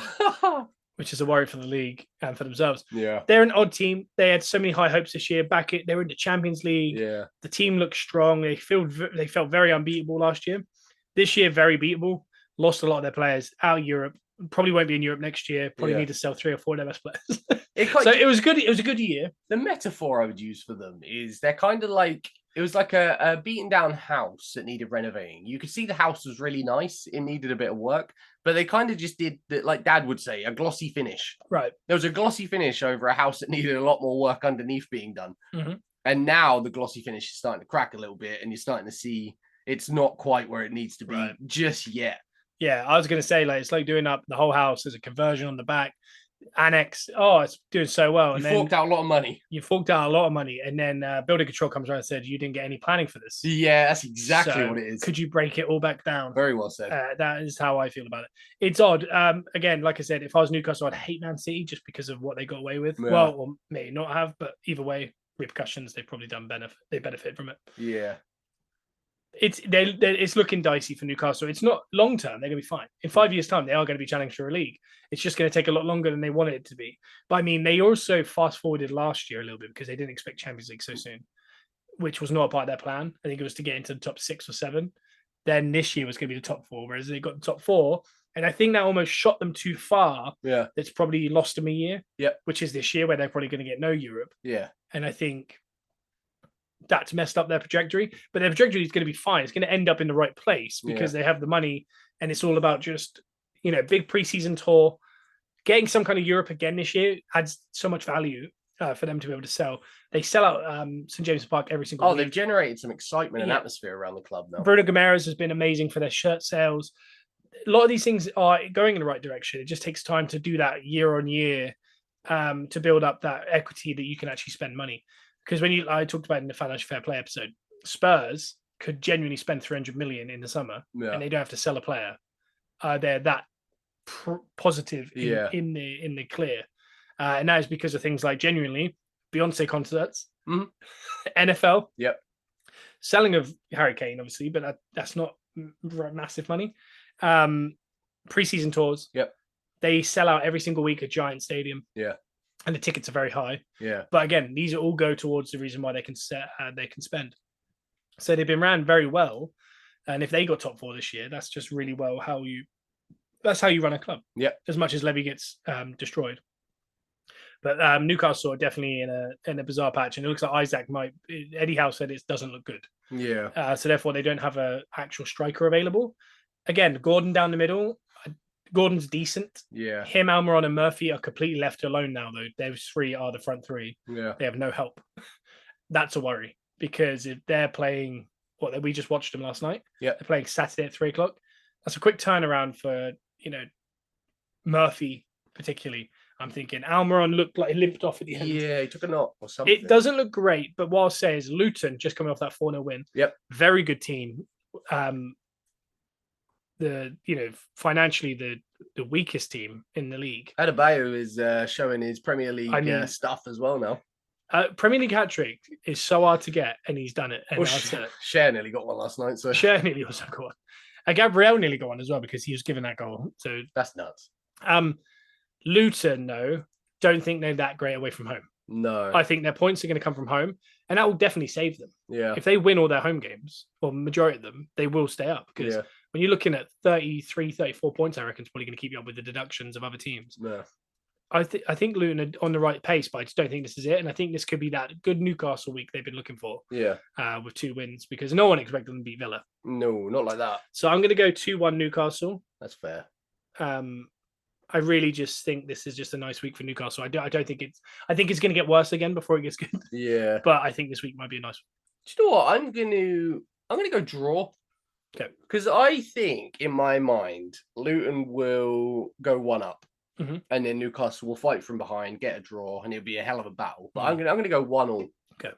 B: which is a worry for the league and for themselves.
A: Yeah.
B: They're an odd team. They had so many high hopes this year. They were in the Champions League.
A: Yeah.
B: The team looked strong. They felt very unbeatable last year. This year, very beatable. Lost a lot of their players out of Europe. Probably won't be in Europe next year. Probably need to sell 3 or 4 of their best players. It was good. It was a good year.
A: The metaphor I would use for them is they're kind of like, it was like a beaten down house that needed renovating. You could see the house was really nice. It needed a bit of work, but they kind of just did, like Dad would say, a glossy finish.
B: Right.
A: There was a glossy finish over a house that needed a lot more work underneath being done.
B: Mm-hmm.
A: And now the glossy finish is starting to crack a little bit, and you're starting to see it's not quite where it needs to be just yet.
B: Yeah, I was going to say, like, it's like doing up the whole house as a conversion on the back. Annex, it's doing so well.
A: You forked out a lot of money.
B: You forked out a lot of money, and then building control comes around and said you didn't get any planning for this.
A: Yeah, that's exactly what it is.
B: Could you break it all back down?
A: Very well said.
B: That is how I feel about it. It's odd. Again, like I said, if I was Newcastle, I'd hate Man City just because of what they got away with. Yeah. Well, or may not have, but either way, repercussions. They've probably done benefit. They benefit from it.
A: Yeah.
B: It's looking dicey for Newcastle. It's not long term. They're going to be fine. In 5 years' time, they are going to be challenging for a league. It's just going to take a lot longer than they wanted it to be. But I mean, they also fast forwarded last year a little bit because they didn't expect Champions League so soon, which was not a part of their plan. I think it was to get into the top 6 or 7. Then this year was going to be the top 4, whereas they got the top 4. And I think that almost shot them too far.
A: Yeah.
B: That's probably lost them a year.
A: Yep.
B: Which is this year where they're probably going to get no Europe.
A: Yeah.
B: And I think that's messed up their trajectory, but their trajectory is going to be fine. It's going to end up in the right place because they have the money, and it's all about just, big preseason tour. Getting some kind of Europe again this year adds so much value for them to be able to sell. They sell out St. James Park every single week.
A: They've generated some excitement and atmosphere around the club now.
B: Bruno Guimaraes has been amazing for their shirt sales. A lot of these things are going in the right direction. It just takes time to do that year on year to build up that equity that you can actually spend money. Because I talked about it in the Financial Fair Play episode, Spurs could genuinely spend 300 million in the summer and they don't have to sell a player. They're that positive in the clear. And that is because of things like genuinely Beyonce concerts, NFL, selling of Harry Kane, obviously, but that's not massive money. Preseason tours. They sell out every single week at Giant Stadium. And the tickets are very high. But again, these all go towards the reason why they can spend. So they've been ran very well. And if they got top 4 this year, that's just really well that's how you run a club. As much as Levy gets destroyed. But Newcastle are definitely in a bizarre patch, and it looks like Isaac Eddie Howe said it doesn't look good. So therefore they don't have an actual striker available. Again, Gordon down the middle. Gordon's decent. Him, Almiron, and Murphy are completely left alone now, though. Those 3 are the front 3. They have no help. That's a worry, because if they're playing we just watched them last night. They're playing Saturday at 3:00. That's a quick turnaround for Murphy, particularly. I'm thinking Almiron looked like he limped off at the end.
A: Yeah, he took a knock or something.
B: It doesn't look great, but what I'll say is Luton just coming off that 4-0 win. Very good team. Financially the weakest team in the league.
A: Adebayo is showing his Premier League stuff as well now.
B: Premier League hat-trick is so hard to get, and he's done it. And
A: Cher nearly got one last night. So
B: Cher nearly also got one. Gabriel nearly got one as well because he was given that goal. So
A: that's nuts.
B: Luton, though, don't think they're that great away from home.
A: No.
B: I think their points are going to come from home, and that will definitely save them.
A: Yeah.
B: If they win all their home games, or majority of them, they will stay up. Because when you're looking at 33, 34 points, I reckon it's probably going to keep you up with the deductions of other teams.
A: Yeah.
B: I think Luton are on the right pace, but I just don't think this is it. And I think this could be that good Newcastle week they've been looking for. With 2 wins, because no one expected them to beat Villa.
A: No, not like that.
B: So I'm going to go 2-1 Newcastle.
A: That's fair.
B: I really just think this is just a nice week for Newcastle. I don't think it's. I think it's going to get worse again before it gets good.
A: Yeah.
B: But I think this week might be a nice one.
A: Do you know what? I'm going to go draw.
B: Okay.
A: Because I think in my mind, Luton will go 1-up. And then Newcastle will fight from behind, get a draw, and it'll be a hell of a battle. But I'm gonna go 1-1.
B: Okay.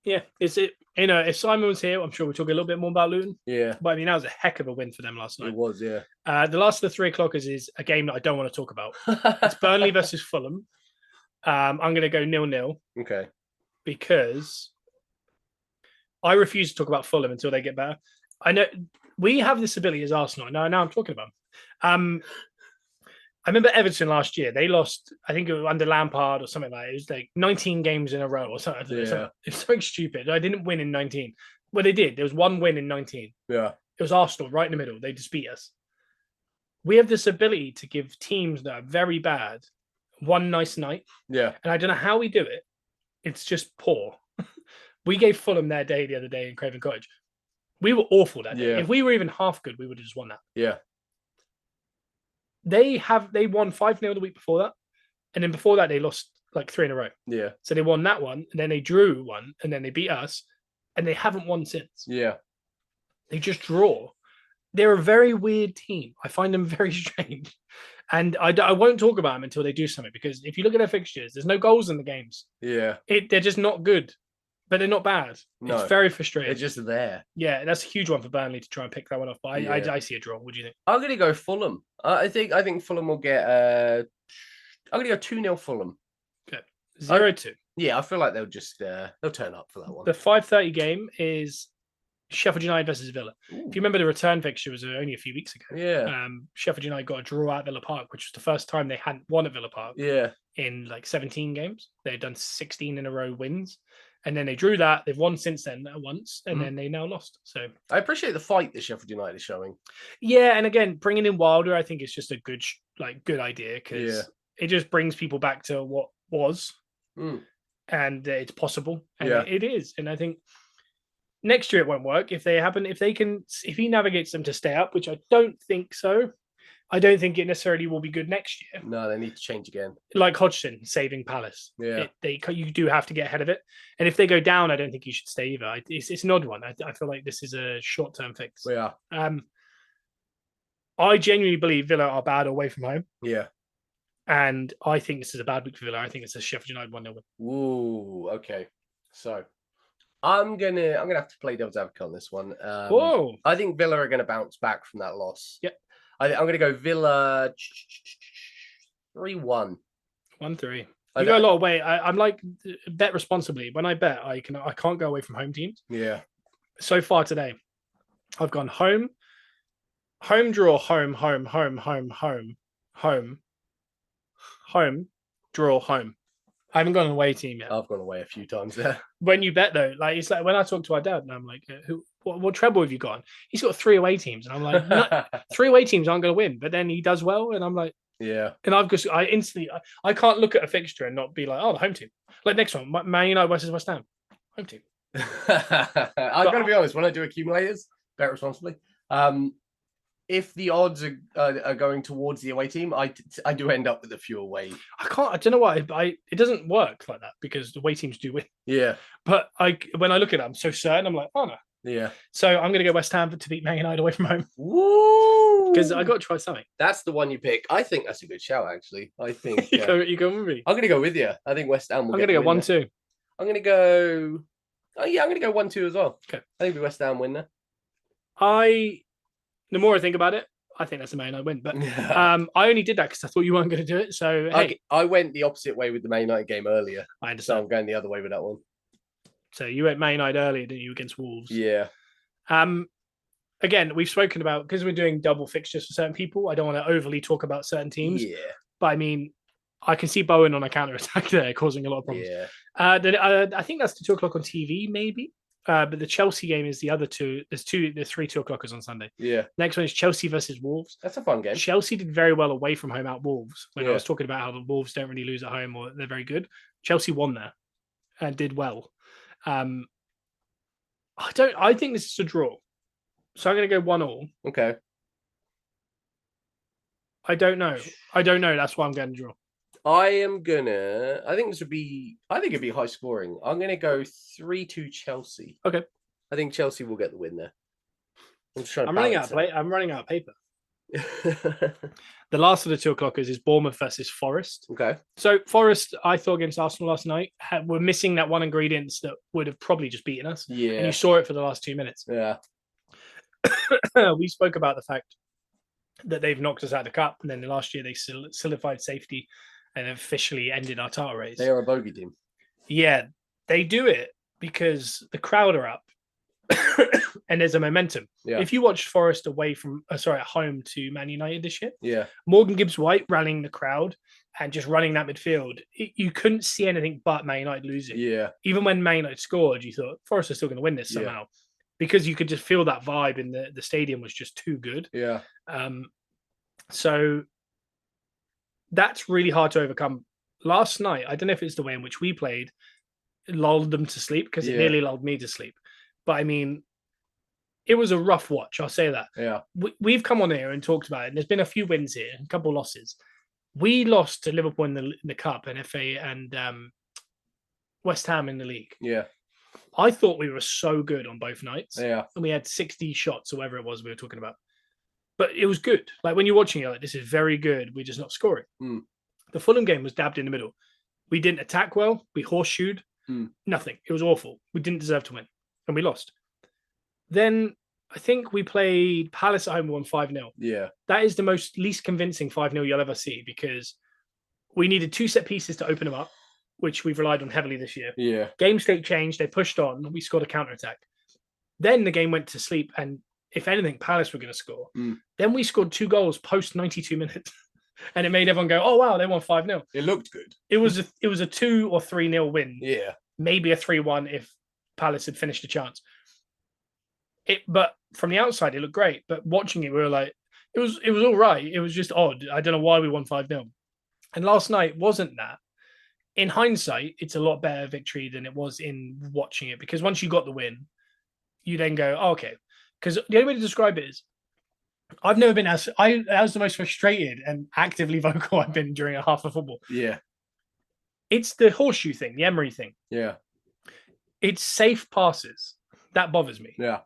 B: Yeah, if Simon was here, I'm sure we'll talk a little bit more about Luton.
A: Yeah.
B: But I mean, that was a heck of a win for them last night.
A: It was, yeah.
B: The last of the 3:00 is a game that I don't want to talk about. It's Burnley versus Fulham. I'm going to go 0-0.
A: Okay.
B: Because I refuse to talk about Fulham until they get better. I know we have this ability as Arsenal. Now I'm talking about them. I remember Everton last year. They lost, I think it was under Lampard or something like that. It was like 19 games in a row or something. It's something stupid. I didn't win in 19. Well, they did. There was 1 win in 19.
A: Yeah.
B: It was Arsenal right in the middle. They just beat us. We have this ability to give teams that are very bad one nice night.
A: Yeah.
B: And I don't know how we do it. It's just poor. We gave Fulham their day the other day in Craven Cottage. We were awful that day.
A: Yeah.
B: If we were even half good, we would have just won that.
A: Yeah.
B: They won 5-0 the week before that. And then before that, they lost like 3 in a row.
A: Yeah.
B: So they won that one, and then they drew one, and then they beat us, and they haven't won since.
A: Yeah.
B: They just draw. They're a very weird team. I find them very strange. And I won't talk about them until they do something, because if you look at their fixtures, there's no goals in the games.
A: Yeah.
B: They're just not good, but they're not bad.
A: No.
B: It's very frustrating.
A: They're just there.
B: Yeah, that's a huge one for Burnley to try and pick that one off. But I see a draw. What do you think?
A: I'm going to go Fulham. I think Fulham will get... I'm going to go 2-0 Fulham.
B: Okay. 0-2.
A: Yeah, I feel like they'll just... they'll turn up for that one.
B: The 5:30 game is Sheffield United versus Villa.
A: Ooh.
B: If you remember, the return fixture was only a few weeks ago.
A: Yeah.
B: Sheffield United got a draw at Villa Park, which was the first time they hadn't won at Villa Park.
A: Yeah.
B: In like 17 games. They had done 16 in a row wins. And then they drew that. They've won since then once, and then they now lost. So
A: I appreciate the fight that Sheffield United is showing.
B: Yeah, and again, bringing in Wilder, I think is just a good idea, because it just brings people back to what was, and it's possible, and it is. And I think next year it won't work if he navigates them to stay up, which I don't think so. I don't think it necessarily will be good next year.
A: No, they need to change again.
B: Like Hodgson saving Palace.
A: Yeah.
B: You do have to get ahead of it. And if they go down, I don't think you should stay either. It's an odd one. I feel like this is a short-term fix.
A: Yeah.
B: I genuinely believe Villa are bad away from home.
A: Yeah.
B: And I think this is a bad week for Villa. I think it's a Sheffield United 1-0 win.
A: Ooh, okay. So I'm gonna have to play devil's advocate on this one.
B: Whoa.
A: I think Villa are gonna bounce back from that loss.
B: Yep.
A: I'm going to go Villa 3-1.
B: 1-3. You go a lot of way. I'm like, bet responsibly. When I bet, I can't go away from home teams.
A: Yeah.
B: So far today, I've gone home, draw, home, draw, home. I haven't gone away team yet.
A: I've gone away a few times there.
B: When you bet though, like it's like when I talk to our dad, and I'm like, what treble have you got? He's got 3 away teams, and I'm like, no, 3 away teams aren't going to win. But then he does well, and I'm like,
A: yeah.
B: And I can't look at a fixture and not be like, oh, the home team. Like next one, Man United versus West Ham, home team.
A: I've got to be honest. When I do accumulators, bet responsibly. If the odds are going towards the away team, I do end up with a few away.
B: I don't know why. It doesn't work like that, because the away teams do win.
A: Yeah.
B: But when I look at it, I'm so certain. I'm like, oh no.
A: Yeah.
B: So I'm going to go West Ham to beat Man United away from home.
A: Woo!
B: Because I got to try something.
A: That's the one you pick. I think that's a good shout, actually. I think
B: you go with me.
A: I'm going to go with you. I think West Ham will.
B: I'm going to go 1-2.
A: I'm going to go. Oh yeah, I'm going to go 1-2 as well.
B: Okay.
A: I think the West Ham win there.
B: The more I think about it, I think that's a Man United win. But I only did that because I thought you weren't going to do it. So hey,
A: I went the opposite way with the Man United game earlier.
B: I understand.
A: So I'm going the other way with that one.
B: So you went Man United earlier, didn't you, against Wolves?
A: Yeah.
B: Again, we've spoken about, because we're doing double fixtures for certain people, I don't want to overly talk about certain teams.
A: Yeah.
B: But I mean, I can see Bowen on a counter attack there, causing a lot of problems.
A: Yeah.
B: I think that's the 2:00 on TV, maybe. But the Chelsea game is the other two. There's 3 2:00 on Sunday.
A: Yeah.
B: Next one is Chelsea versus Wolves.
A: That's a fun game.
B: Chelsea did very well away from home at Wolves. When
A: Yeah.
B: I was talking about how the Wolves don't really lose at home, or they're very good. Chelsea won there and did well. I think this is a draw. So I'm going to go 1-1.
A: Okay.
B: I don't know. That's why I'm going to draw.
A: I think it'd be high scoring. I'm gonna go 3-2 Chelsea.
B: Okay.
A: I think Chelsea will get the win there. I'm
B: running out of paper. The last of the 2:00 is Bournemouth versus Forest.
A: Okay.
B: So Forest, I thought against Arsenal last night, were missing that one ingredient that would have probably just beaten us.
A: Yeah.
B: And you saw it for the last 2 minutes.
A: Yeah.
B: We spoke about the fact that they've knocked us out of the cup, and then last year they solidified safety and officially ended our title race.
A: They are a bogey team.
B: Yeah, they do it because the crowd are up and there's a momentum.
A: Yeah.
B: If you watch Forest at home to Man United this year,
A: yeah,
B: Morgan Gibbs-White rallying the crowd and just running that midfield, you couldn't see anything but Man United losing.
A: Yeah.
B: Even when Man United scored, you thought Forest are still going to win this somehow. because you could just feel that vibe in the stadium was just too good.
A: Yeah.
B: So that's really hard to overcome. Last night, I don't know if it's the way in which we played, lulled them to sleep because it nearly lulled me to sleep. But I mean, it was a rough watch. I'll say that.
A: Yeah.
B: We've come on here and talked about it, and there's been a few wins here, a couple of losses. We lost to Liverpool in the Cup and FA and West Ham in the league.
A: Yeah.
B: I thought we were so good on both nights.
A: Yeah.
B: And we had 60 shots or whatever it was we were talking about. But it was good. Like when you're watching it, like, this is very good. We're just not scoring. The Fulham game was dabbed in the middle. We didn't attack well. We horseshoed. Nothing. It was awful. We didn't deserve to win. And we lost. Then I think we played Palace at home, won 5-0.
A: Yeah.
B: That is the least convincing 5-0 you'll ever see because we needed 2 set pieces to open them up, which we've relied on heavily this year.
A: Yeah.
B: Game state changed. They pushed on. We scored a counter-attack. Then the game went to sleep. And if anything, Palace were going to score. Then we scored 2 goals post 92 minutes. And it made everyone go, oh, wow, they won 5-0.
A: It looked good.
B: It was a 2 or 3-0 win.
A: Yeah.
B: Maybe a 3-1 if Palace had finished a chance. But from the outside, it looked great. But watching it, we were like, it was all right. It was just odd. I don't know why we won 5-0. And last night wasn't that. In hindsight, it's a lot better victory than it was in watching it. Because once you got the win, you then go, oh, okay. Because the only way to describe it is, I've never been that was the most frustrated and actively vocal I've been during a half of football.
A: Yeah.
B: It's the horseshoe thing, the Emery thing.
A: Yeah.
B: It's safe passes. That bothers me.
A: Yeah.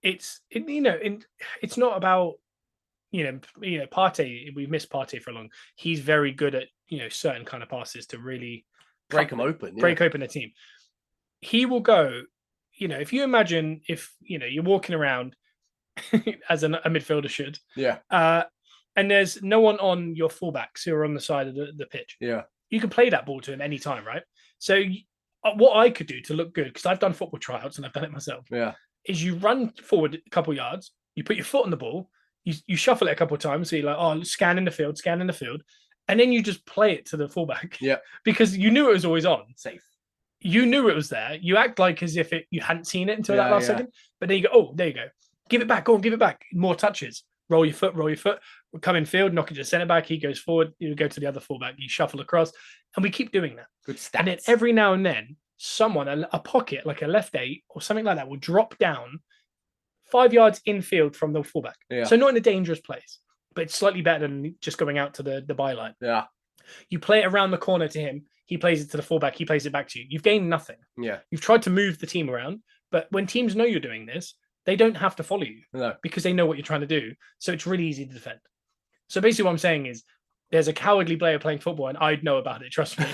B: It's not about, Partey. We missed Partey for a long. He's very good at, certain kind of passes to really
A: break them open. Yeah.
B: Break open a team. He will go, if you imagine you're walking around as a midfielder should.
A: Yeah.
B: And there's no one on your fullbacks who are on the side of the pitch.
A: Yeah.
B: You can play that ball to him anytime, right? So what I could do to look good, because I've done football tryouts and I've done it myself, is you run forward a couple of yards, you put your foot on the ball, you shuffle it a couple of times, so you're like, oh, scan in the field, and then you just play it to the fullback.
A: Yeah.
B: Because you knew it was always on.
A: Safe.
B: You knew it was there. You act like as if you hadn't seen it until that last second. But then you go, oh, there you go. Give it back. Go on, give it back. More touches. Roll your foot. We'll come in field, knock it to centre back. He goes forward. You go to the other fullback. You shuffle across. And we keep doing that.
A: Good stats.
B: And then every now and then, someone, a pocket, like a left 8 or something like that, will drop down 5 yards infield from the fullback.
A: Yeah.
B: So not in a dangerous place, but it's slightly better than just going out to the byline.
A: Yeah.
B: You play it around the corner to him. He plays it to the fullback. He plays it back to you. You've gained nothing.
A: Yeah.
B: You've tried to move the team around, but when teams know you're doing this, they don't have to follow you because they know what you're trying to do. So it's really easy to defend. So basically what I'm saying is there's a cowardly player playing football and I'd know about it, trust me,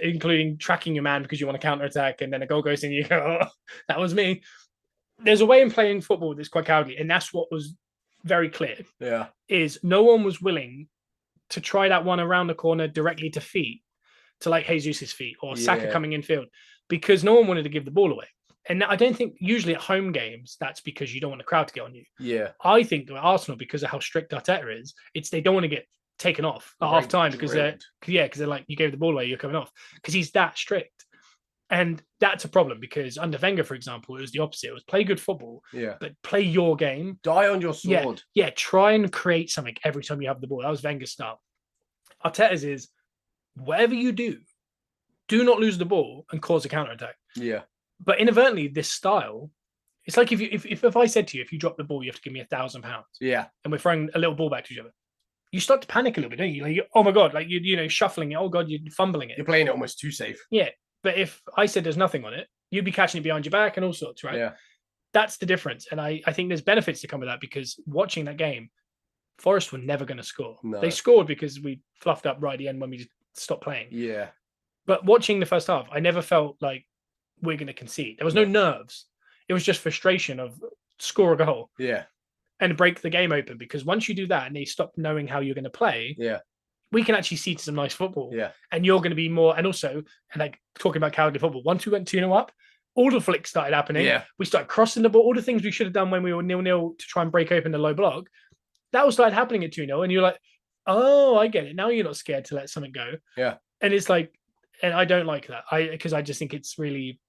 B: including tracking your man because you want to counter-attack and then a goal goes in and you go, oh, that was me. There's a way in playing football that's quite cowardly. And that's what was very clear.
A: Yeah.
B: Is no one was willing to try that one around the corner directly to feet, to like Jesus' feet or Saka coming in field because no one wanted to give the ball away. And I don't think usually at home games, that's because you don't want the crowd to get on you.
A: Yeah.
B: I think with Arsenal, because of how strict Arteta is, they don't want to get taken off at half time because they're like, you gave the ball away, you're coming off because he's that strict. And that's a problem because under Wenger, for example, it was the opposite. It was play good football, but play your game.
A: Die on your sword.
B: Yeah, try and create something every time you have the ball. That was Wenger's style. Arteta's is, whatever you do not lose the ball and cause a counter-attack.
A: Yeah.
B: But inadvertently, this style, it's like if I said to you, if you drop the ball, you have to give me £1,000.
A: Yeah.
B: And we're throwing a little ball back to each other. You start to panic a little bit, don't you? Like, oh my God, like you're shuffling it. Oh God, you're fumbling it.
A: You're playing it almost too safe.
B: Yeah. But if I said there's nothing on it, you'd be catching it behind your back and all sorts, right?
A: Yeah.
B: That's the difference. And I think there's benefits to come with that because watching that game, Forest were never going to score.
A: No.
B: They scored because we fluffed up right at the end when we stopped playing.
A: Yeah.
B: But watching the first half, I never felt like we're going to concede. There was no nerves. It was just frustration of score a goal.
A: Yeah.
B: And break the game open because once you do that and they stop knowing how you're going to play, we can actually see some nice football.
A: Yeah.
B: And you're going to be more, and also, and like talking about cowardly football, once we went 2-0 up, all the flicks started happening.
A: Yeah.
B: We started crossing the ball, all the things we should have done when we were 0-0 to try and break open the low block. That all started happening at 2-0. And you're like, oh, I get it. Now you're not scared to let something go.
A: Yeah.
B: And it's like, and I don't like that. Because I just think it's really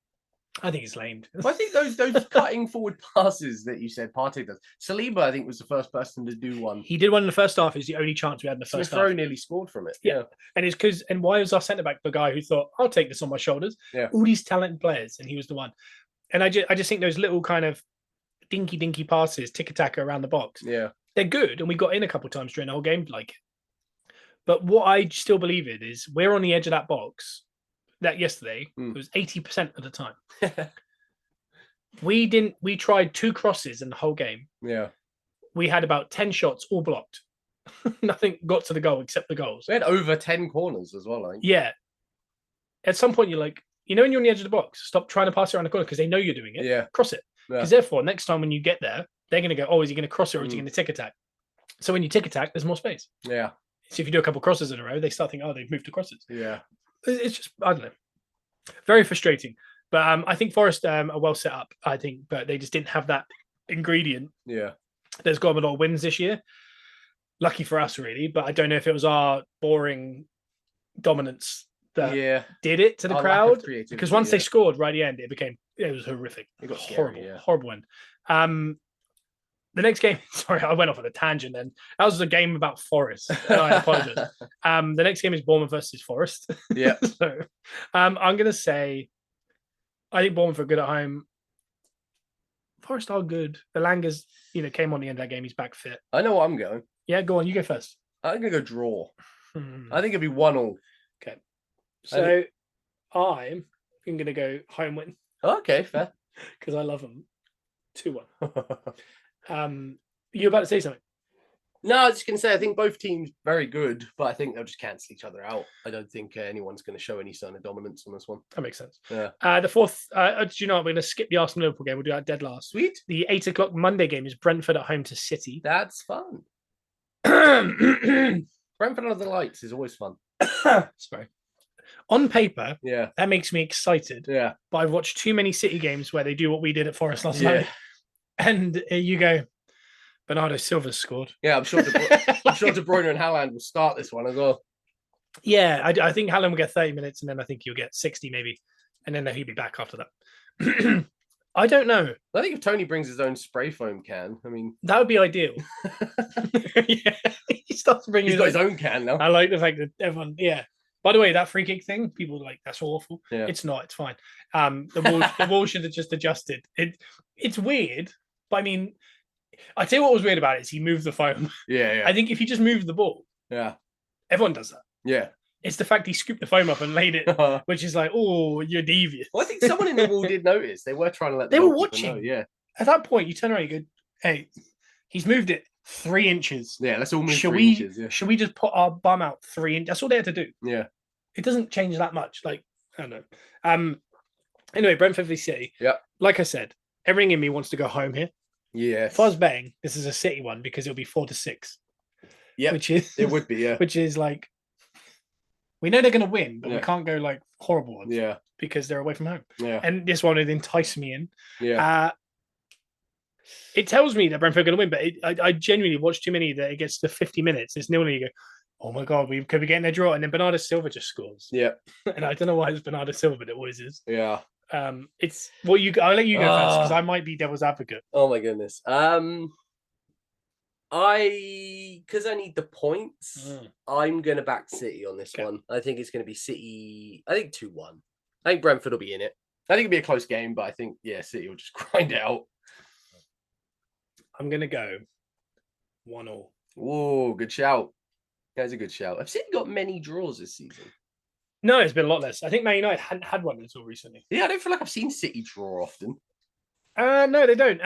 B: I think it's lame.
A: I think those cutting forward passes that you said Partey does. Saliba, I think, was the first person to do one.
B: He did one in the first half. It's the only chance we had in the first half.
A: Nearly scored from it.
B: Yeah. And it's because, and why was our centre back the guy who thought, I'll take this on my shoulders?
A: Yeah.
B: All these talented players, and he was the one. And I just think those little kind of dinky passes, tick-a-tack around the box.
A: Yeah.
B: They're good, and we got in a couple of times during the whole game like it. But what I still believe in is we're on the edge of that box. That yesterday it was 80% of the time. We tried 2 crosses in the whole game.
A: Yeah.
B: We had about 10 shots, all blocked. Nothing got to the goal except the goals.
A: We had over 10 corners as well, I think.
B: Yeah. At some point, you're like, when you're on the edge of the box, stop trying to pass it around the corner because they know you're doing it.
A: Yeah.
B: Cross it. Because therefore, next time when you get there, they're going to go, oh, is he going to cross it or is he going to tick attack? So when you tick attack, there's more space.
A: Yeah.
B: So if you do a couple of crosses in a row, they start thinking, oh, they've moved to crosses.
A: Yeah.
B: It's just, I don't know. Very frustrating. But I think Forest are well set up, I think, but they just didn't have that ingredient.
A: Yeah.
B: There's got a lot of wins this year. Lucky for us, really. But I don't know if it was our boring dominance that did it to the crowd. Because once they scored right at the end, it was horrific. It got horrible win. The next game, sorry, I went off on a tangent then. That was a game about Forest. I apologize. The next game is Bournemouth versus Forest.
A: Yeah.
B: So I'm going to say, I think Bournemouth are good at home. Forest are good. The Langas, came on the end of that game. He's back fit.
A: I know what I'm going.
B: Yeah, go on. You go first.
A: I'm going to go draw. I think it'll be 1-1.
B: Okay. So I'm going to go home win.
A: Okay, fair.
B: Because I love them. 2-1. You're about to say something?
A: No, I was just going to say, I think both teams very good, but I think they'll just cancel each other out. I don't think anyone's going to show any sign of dominance on this one.
B: That makes sense.
A: Yeah.
B: The fourth, do you know what? We're going to skip the Arsenal-Liverpool game. We'll do that dead last.
A: Sweet.
B: The 8 o'clock Monday game is Brentford at home to City.
A: That's fun. Brentford under the lights is always fun.
B: Sorry. On paper,
A: yeah,
B: that makes me excited.
A: Yeah.
B: But I've watched too many City games where they do what we did at Forest last night. And you go, Bernardo Silva's scored.
A: Yeah, I'm sure De Bruyne and Haaland will start this one as well.
B: Yeah, I think Haaland will get 30 minutes, and then I think you'll get 60 maybe. And then he'll be back after that. I don't know.
A: I think if Tony brings his own spray foam can, I mean...
B: That would be ideal. Yeah, he's got
A: his own can now.
B: I like the fact that everyone... Yeah. By the way, that free kick thing, people are like, that's awful. Yeah. It's not. It's fine. The wall should have just adjusted. It's weird, but I mean... I tell you what was weird about it is he moved the foam.
A: Yeah.
B: I think if you just moved the ball, everyone does that.
A: Yeah.
B: It's the fact he scooped the foam up and laid it, which is like, oh, you're devious.
A: Well, I think someone in the wall did notice. They were trying to let
B: they were watching.
A: Know, yeah.
B: At that point, you turn around and you go, hey, he's moved it 3 inches.
A: Yeah, let's all move 3 inches. Yeah.
B: Should we just put our bum out 3 inches? That's all they had to do.
A: Yeah.
B: It doesn't change that much. Like, I don't know. Anyway, Brentford v City.
A: Yeah.
B: Like I said, everything in me wants to go home here.
A: Yeah.
B: If I was betting, this is a City one because it'll be 4-6.
A: Yeah. It would be, yeah.
B: Which is like, we know they're going to win, but we can't go like horrible ones.
A: Yeah.
B: Because they're away from home.
A: Yeah.
B: And this one would entice me in.
A: Yeah.
B: It tells me that Brentford are going to win, but I genuinely watch too many that it gets to 50 minutes. It's 0-0. You go, oh my God, we could be getting a draw. And then Bernardo Silva just scores.
A: Yeah.
B: And I don't know why it's Bernardo Silva, but it always is.
A: Yeah.
B: It's I'll let you go first because I might be devil's advocate.
A: Oh my goodness. Because I need the points, I'm gonna back City on this one. I think it's gonna be City. I think 2-1. I think Brentford will be in it. I think it'll be a close game, but I think City will just grind it out.
B: I'm gonna go 1-1.
A: Whoa, good shout. That's a good shout. I've City got many draws this season.
B: No, it's been a lot less. I think Man United hadn't had one until recently.
A: Yeah, I don't feel like I've seen City draw often.
B: No, they don't.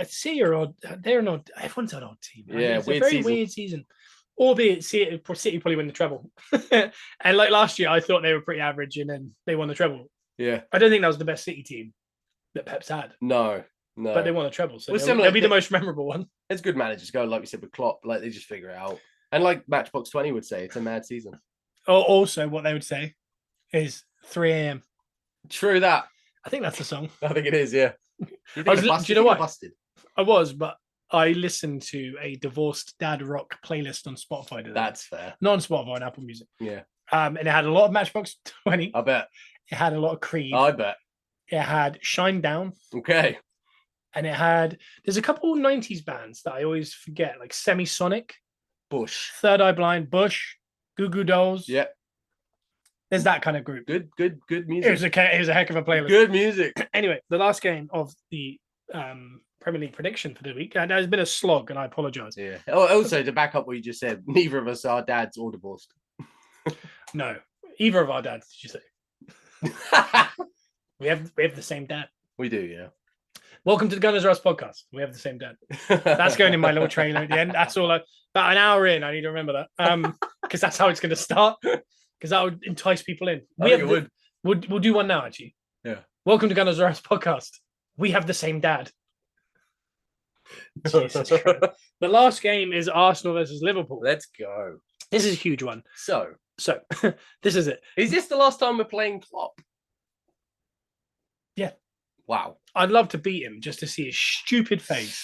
B: City are odd. They're an odd. Everyone's an odd team. Right?
A: Yeah,
B: it's a very weird season. Albeit City probably win the treble. And like last year, I thought they were pretty average, and then they won the treble.
A: Yeah,
B: I don't think that was the best City team that Pep's had.
A: No.
B: But they won the treble, so they'll be the most memorable one.
A: It's good managers go, like we said with Klopp. Like they just figure it out. And like Matchbox 20 would say, it's a mad season.
B: Also, what they would say is 3 a.m.
A: True that.
B: I think that's the song.
A: I think it is, yeah.
B: Do you know what? Busted? I was, but I listened to a divorced dad rock playlist on Spotify today.
A: That's fair.
B: Not on Spotify, on Apple Music.
A: Yeah.
B: And it had a lot of Matchbox 20.
A: I bet.
B: It had a lot of Creed.
A: I bet.
B: It had Shine Down.
A: Okay.
B: And there's a couple 90s bands that I always forget, like Semisonic,
A: Bush,
B: Third Eye Blind, Bush, Goo Goo Dolls.
A: Yeah.
B: There's that kind of group.
A: Good music.
B: It was a heck of a playlist.
A: Good music.
B: Anyway, the last game of the Premier League prediction for the week. And there's been a slog, and I apologise.
A: Yeah. Also, to back up what you just said, neither of us are dads or divorced.
B: No, either of our dads. Did you say? we have the same dad.
A: We do, yeah.
B: Welcome to the Gunners Rust podcast. We have the same dad. That's going in my little trailer at the end. That's all. About an hour in, I need to remember that because that's how it's going to start. Because that would entice people in. We'll do one now, actually.
A: Yeah.
B: Welcome to Gunners Rust podcast. We have the same dad. Jesus Christ. The last game is Arsenal versus Liverpool.
A: Let's go.
B: This is a huge one.
A: So
B: this is it.
A: Is this the last time we're playing Klopp?
B: Yeah.
A: Wow.
B: I'd love to beat him just to see his stupid face.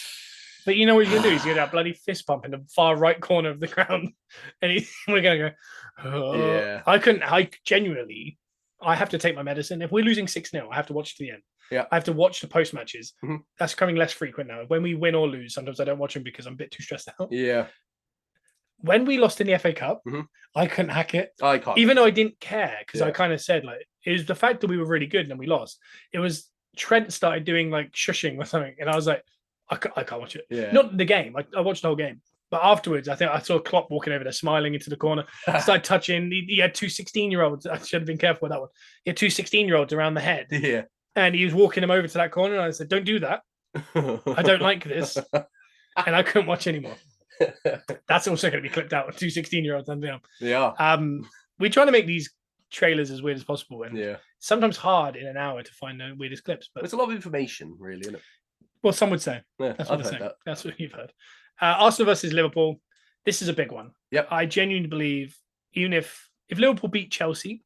B: But you know what he's going to do? He's going to have bloody fist pump in the far right corner of the ground. And we're going to go, oh. Yeah. I genuinely, I have to take my medicine. If we're losing 6-0, I have to watch to the end.
A: Yeah.
B: I have to watch the post matches.
A: Mm-hmm.
B: That's becoming less frequent now. When we win or lose, sometimes I don't watch them because I'm a bit too stressed out.
A: Yeah.
B: When we lost in the FA Cup, I couldn't hack it.
A: I can't.
B: Even though I didn't care, because I kind of said, like, it was the fact that we were really good and then we lost. It was Trent started doing like shushing or something, and I was like, I can't watch it.
A: Yeah.
B: Not the game. I watched the whole game. But afterwards, I think I saw Klopp walking over there, smiling into the corner, started touching. He had two 16-year-olds. I should have been careful with that one. He had two 16-year-olds around the head.
A: Yeah.
B: And he was walking them over to that corner, and I said, don't do that. I don't like this. And I couldn't watch anymore. That's also going to be clipped out with two 16-year-olds.
A: Yeah.
B: We're trying to make these trailers as weird as possible. And
A: yeah.
B: Sometimes hard in an hour to find the weirdest clips. But
A: it's a lot of information, really, isn't it?
B: Well, some would say.
A: Yeah,
B: that's what
A: I've heard that.
B: That's what you've heard. Arsenal versus Liverpool. This is a big one.
A: Yep.
B: I genuinely believe, even if Liverpool beat Chelsea,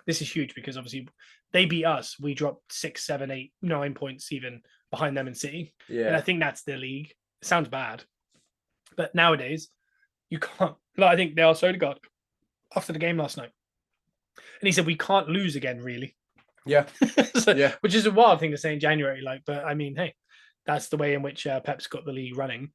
B: this is huge because obviously they beat us. We dropped 6, 7, 8, 9 points even behind them in City.
A: Yeah.
B: And I think that's the league. It sounds bad. But nowadays, you can't. Like, I think they are so to God after the game last night. And he said, we can't lose again, really.
A: Yeah.
B: Which is a wild thing to say in January. But I mean, hey, that's the way in which Pep's got the league running.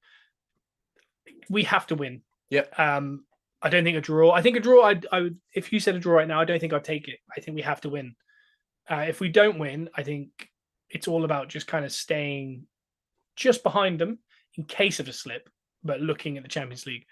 B: We have to win.
A: Yep.
B: I don't think a draw. I think a draw, I would, if you said a draw right now, I don't think I'd take it. I think we have to win. If we don't win, I think it's all about just kind of staying just behind them in case of a slip, but looking at the Champions League,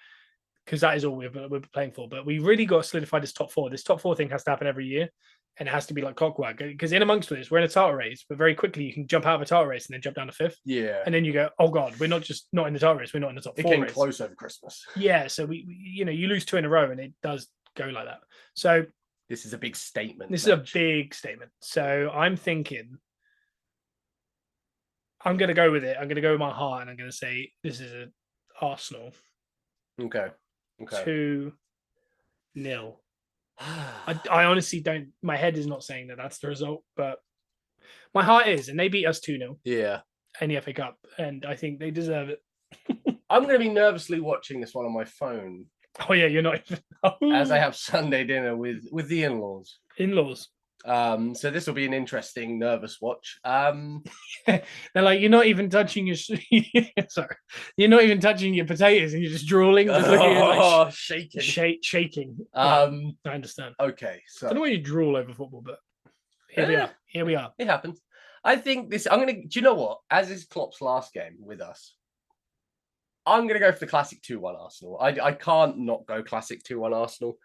B: because that is all we're playing for. But we really got to solidify this top four. This top four thing has to happen every year, and it has to be like clockwork. Because in amongst this, we're in a title race, but very quickly you can jump out of a title race and then jump down to fifth.
A: Yeah.
B: And then you go, oh God, we're not in the title race. We're not in the top four.
A: It came
B: race.
A: close over Christmas.
B: Yeah. So we you lose 2 in a row, and it does go like that. So
A: this is a big statement.
B: This is a big statement. So I'm thinking, I'm going to go with it. I'm going to go with my heart, and I'm going to say this is an Arsenal.
A: Okay.
B: 2-0. I honestly don't. My head is not saying that that's the result, but my heart is, and they beat us 2-0.
A: Yeah.
B: In the FA Cup, and I think they deserve it.
A: I'm going to be nervously watching this one on my phone.
B: Oh yeah, you're not even.
A: As I have Sunday dinner with the in-laws.
B: In-laws.
A: So this will be an interesting, nervous watch.
B: They're like, you're not even touching your. Sorry, you're not even touching your potatoes, and you're just drooling, just looking at like shaking. I understand.
A: Okay, so
B: I don't know why you drool over football, but here we are.
A: It happens. I think this. I'm gonna. Do you know what? As is Klopp's last game with us, I'm gonna go for the classic 2-1 Arsenal. I can't not go classic 2-1 Arsenal.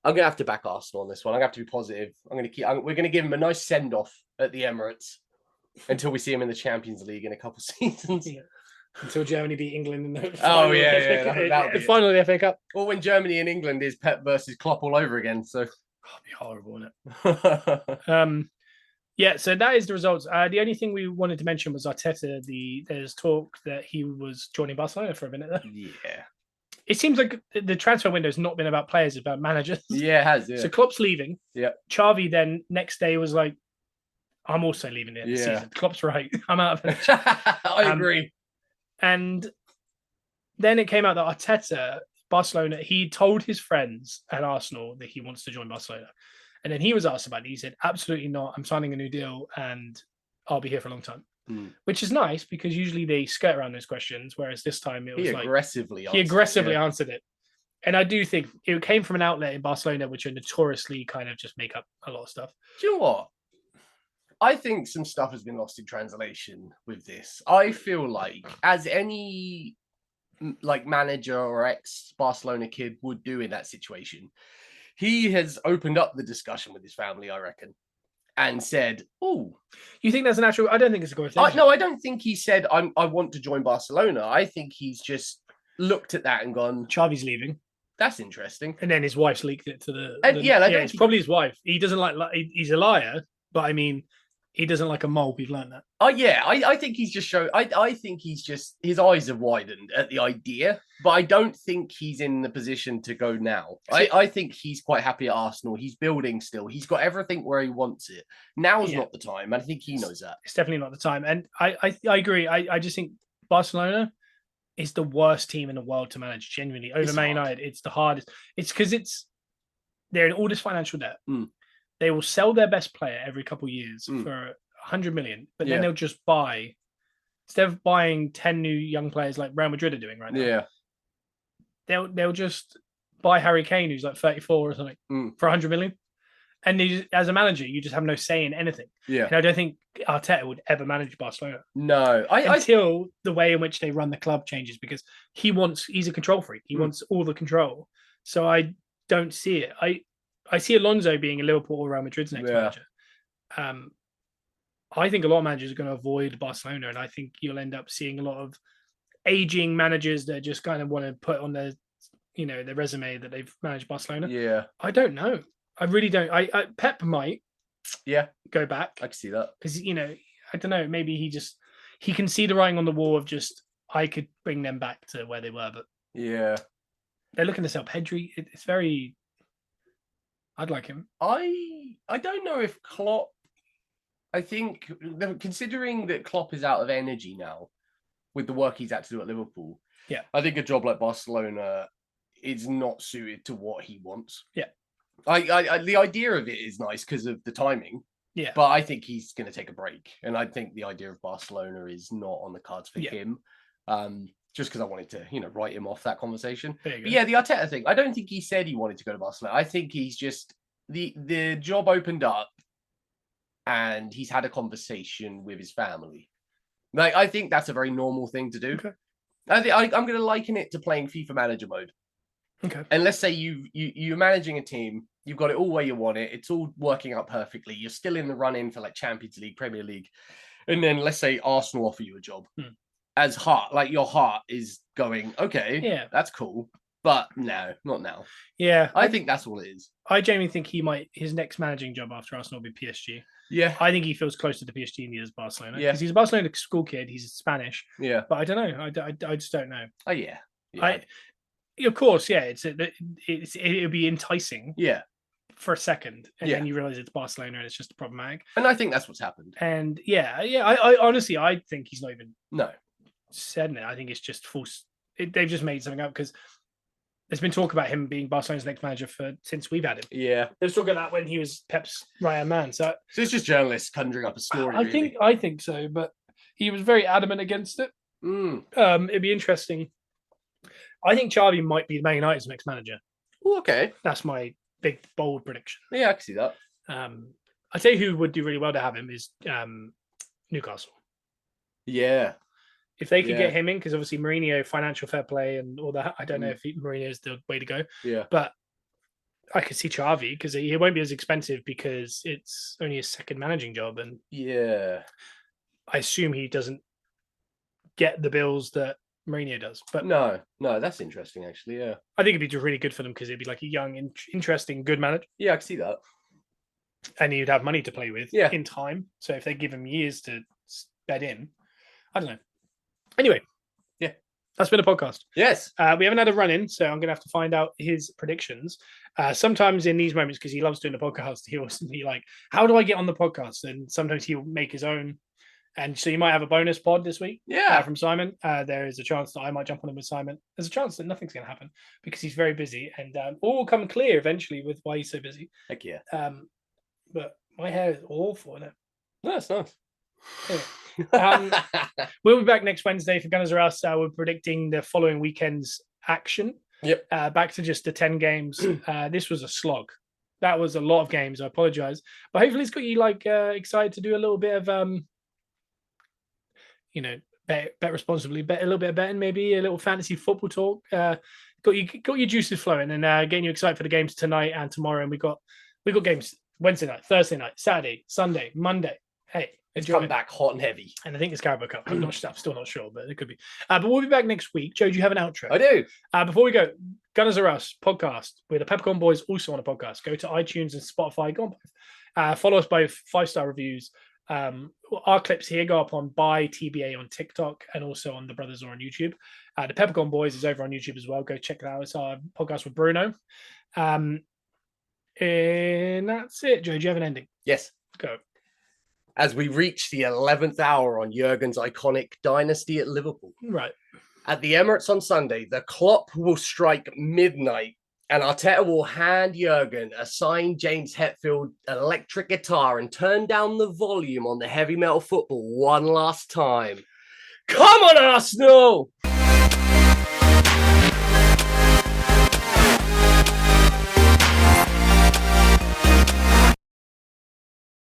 A: I'm gonna have to back Arsenal on this one. I'm gonna have to be positive. We're gonna give him a nice send off at the Emirates until we see him in the Champions League in a couple of seasons.
B: Yeah. Until Germany beat England in the
A: final of the
B: final of the FA Cup.
A: Or when Germany and England is Pep versus Klopp all over again. So
B: it'd be horrible, wouldn't it? Yeah, so that is the results. The only thing we wanted to mention was Arteta. There's talk that he was joining Barcelona for a minute there.
A: Yeah.
B: It seems like the transfer window has not been about players, it's about managers.
A: Yeah, it has. Yeah.
B: So Klopp's leaving.
A: Yeah.
B: Xavi then next day was like, I'm also leaving the end of the season. Klopp's right. I'm out of it.
A: I agree.
B: And then it came out that Arteta, Barcelona, he told his friends at Arsenal that he wants to join Barcelona. And then he was asked about it. He said, absolutely not. I'm signing a new deal and I'll be here for a long time. Which is nice because usually they skirt around those questions, whereas this time it was
A: he
B: aggressively answered it. And I do think it came from an outlet in Barcelona, which are notoriously kind of just make up a lot of stuff.
A: Do you know what? I think some stuff has been lost in translation with this. I feel like, as any like manager or ex-Barcelona kid would do in that situation, he has opened up the discussion with his family, I reckon, and said, "Oh,
B: you think that's an actual?" I don't think it's a good thing.
A: No, I don't think he said, I want to join Barcelona." I think he's just looked at that and gone,
B: "Xavi's leaving.
A: That's interesting."
B: And then his wife's leaked it to the. It's probably his wife. He doesn't like. He's a liar, but I mean, he doesn't like a mole. We've learned that.
A: Oh yeah, I think he's just shown. I think he's just, his eyes have widened at the idea, but I don't think he's in the position to go now. I think he's quite happy at Arsenal. He's building still. He's got everything where he wants it. Now's not the time. I think he knows that.
B: It's definitely not the time. And I agree. I just think Barcelona is the worst team in the world to manage. Genuinely, over Man United, it's the hardest. It's because they're in all this financial debt. They will sell their best player every couple of years for 100 million, but then they'll just buy, instead of buying 10 new young players like Real Madrid are doing right now. They'll just buy Harry Kane, who's like 34 or something, for 100 million. And as a manager, you just have no say in anything. And I don't think Arteta would ever manage Barcelona.
A: No,
B: until the way in which they run the club changes, because he's a control freak. He wants all the control. So I don't see it. I see Alonso being a Liverpool or Real Madrid's next manager. I think a lot of managers are going to avoid Barcelona, and I think you'll end up seeing a lot of aging managers that just kind of want to put on their resume that they've managed Barcelona. I don't know. I really don't. Pep might go back.
A: I can see that.
B: Because, I don't know, maybe he can see the writing on the wall of just, I could bring them back to where they were, but they're looking to sell Pedri. It's very... I'd like him.
A: I don't know if Klopp... I think, considering that Klopp is out of energy now with the work he's had to do at Liverpool, I think a job like Barcelona is not suited to what he wants. The idea of it is nice because of the timing. But I think he's going to take a break, and I think the idea of Barcelona is not on the cards for him. Just because I wanted to, write him off that conversation. But the Arteta thing, I don't think he said he wanted to go to Barcelona. I think he's just the job opened up, and he's had a conversation with his family. Like, I think that's a very normal thing to do.
B: Okay.
A: I'm going to liken it to playing FIFA Manager mode.
B: Okay.
A: And let's say you're managing a team, you've got it all where you want it, it's all working out perfectly, you're still in the run-in for like Champions League, Premier League, and then let's say Arsenal offer you a job. As your heart is going, okay, that's cool, but no, not now. I think that's all it is.
B: I genuinely think his next managing job after Arsenal will be PSG.
A: I
B: think he feels closer to PSG than he is Barcelona. Because he's a Barcelona school kid, he's Spanish. But I don't know. I just don't know. Of course, it would be enticing. For a second, and then you realize it's Barcelona and it's just problematic.
A: And I think that's what's happened.
B: And I honestly, I think he's not even said it. I think it's just false. They've just made something up because there's been talk about him being Barcelona's next manager since we've had him. There was talk of that when he was Pep's right-hand man. So
A: it's just journalists conjuring up a story.
B: I think so, but he was very adamant against it. It'd be interesting. I think Xavi might be Man United's next manager.
A: Okay,
B: that's my big bold prediction.
A: I can see that.
B: I'd say who would do really well to have him is Newcastle. If they could get him in, because obviously Mourinho, financial fair play and all that. I don't know if Mourinho is the way to go. But I could see Xavi because he won't be as expensive because it's only his second managing job, and I assume he doesn't get the bills that Mourinho does. But
A: no, that's interesting actually. I
B: think it'd be really good for them because it'd be like a young, interesting, good manager.
A: I can see that.
B: And he'd have money to play with in time. So if they give him years to bed in, I don't know. Anyway, that's been a podcast.
A: Yes.
B: We haven't had a run-in, so I'm going to have to find out his predictions. Sometimes in these moments, because he loves doing the podcast, he'll be like, how do I get on the podcast? And sometimes he'll make his own. And so you might have a bonus pod this week from Simon. There is a chance that I might jump on him with Simon. There's a chance that nothing's going to happen because he's very busy, and all will come clear eventually with why he's so busy.
A: Heck yeah.
B: But my hair is awful, isn't it?
A: No, it's nice.
B: Anyway, we'll be back next Wednesday for Gunners Are Us. We're predicting the following weekend's action.
A: Yep.
B: Back to just the 10 games. This was a slog. That was a lot of games. I apologize, but hopefully it's got you excited to do a little bit of bet responsibly, bet a little bit of betting, maybe a little fantasy football talk. Got your juices flowing, and getting you excited for the games tonight and tomorrow. And we got games Wednesday night, Thursday night, Saturday, Sunday, Monday. Hey,
A: it's come back hot and heavy,
B: and I think it's Carabao Cup. I'm still not sure, but it could be. But we'll be back next week. Joe, do you have an outro?
A: I do.
B: Before we go, Gunners Are Us podcast with the Peppercorn Boys also on a podcast. Go to iTunes and Spotify. Go on, follow us both, 5-star reviews. Our clips here go up on by TBA on TikTok and also on the Brothers Or on YouTube. The Peppercorn Boys is over on YouTube as well. Go check it out. It's our podcast with Bruno. And that's it. Joe, do you have an ending?
A: Yes.
B: Go.
A: As we reach the 11th hour on Jurgen's iconic dynasty at Liverpool.
B: Right.
A: At the Emirates on Sunday, the clock will strike midnight and Arteta will hand Jurgen a signed James Hetfield electric guitar and turn down the volume on the heavy metal football one last time. Come on, Arsenal!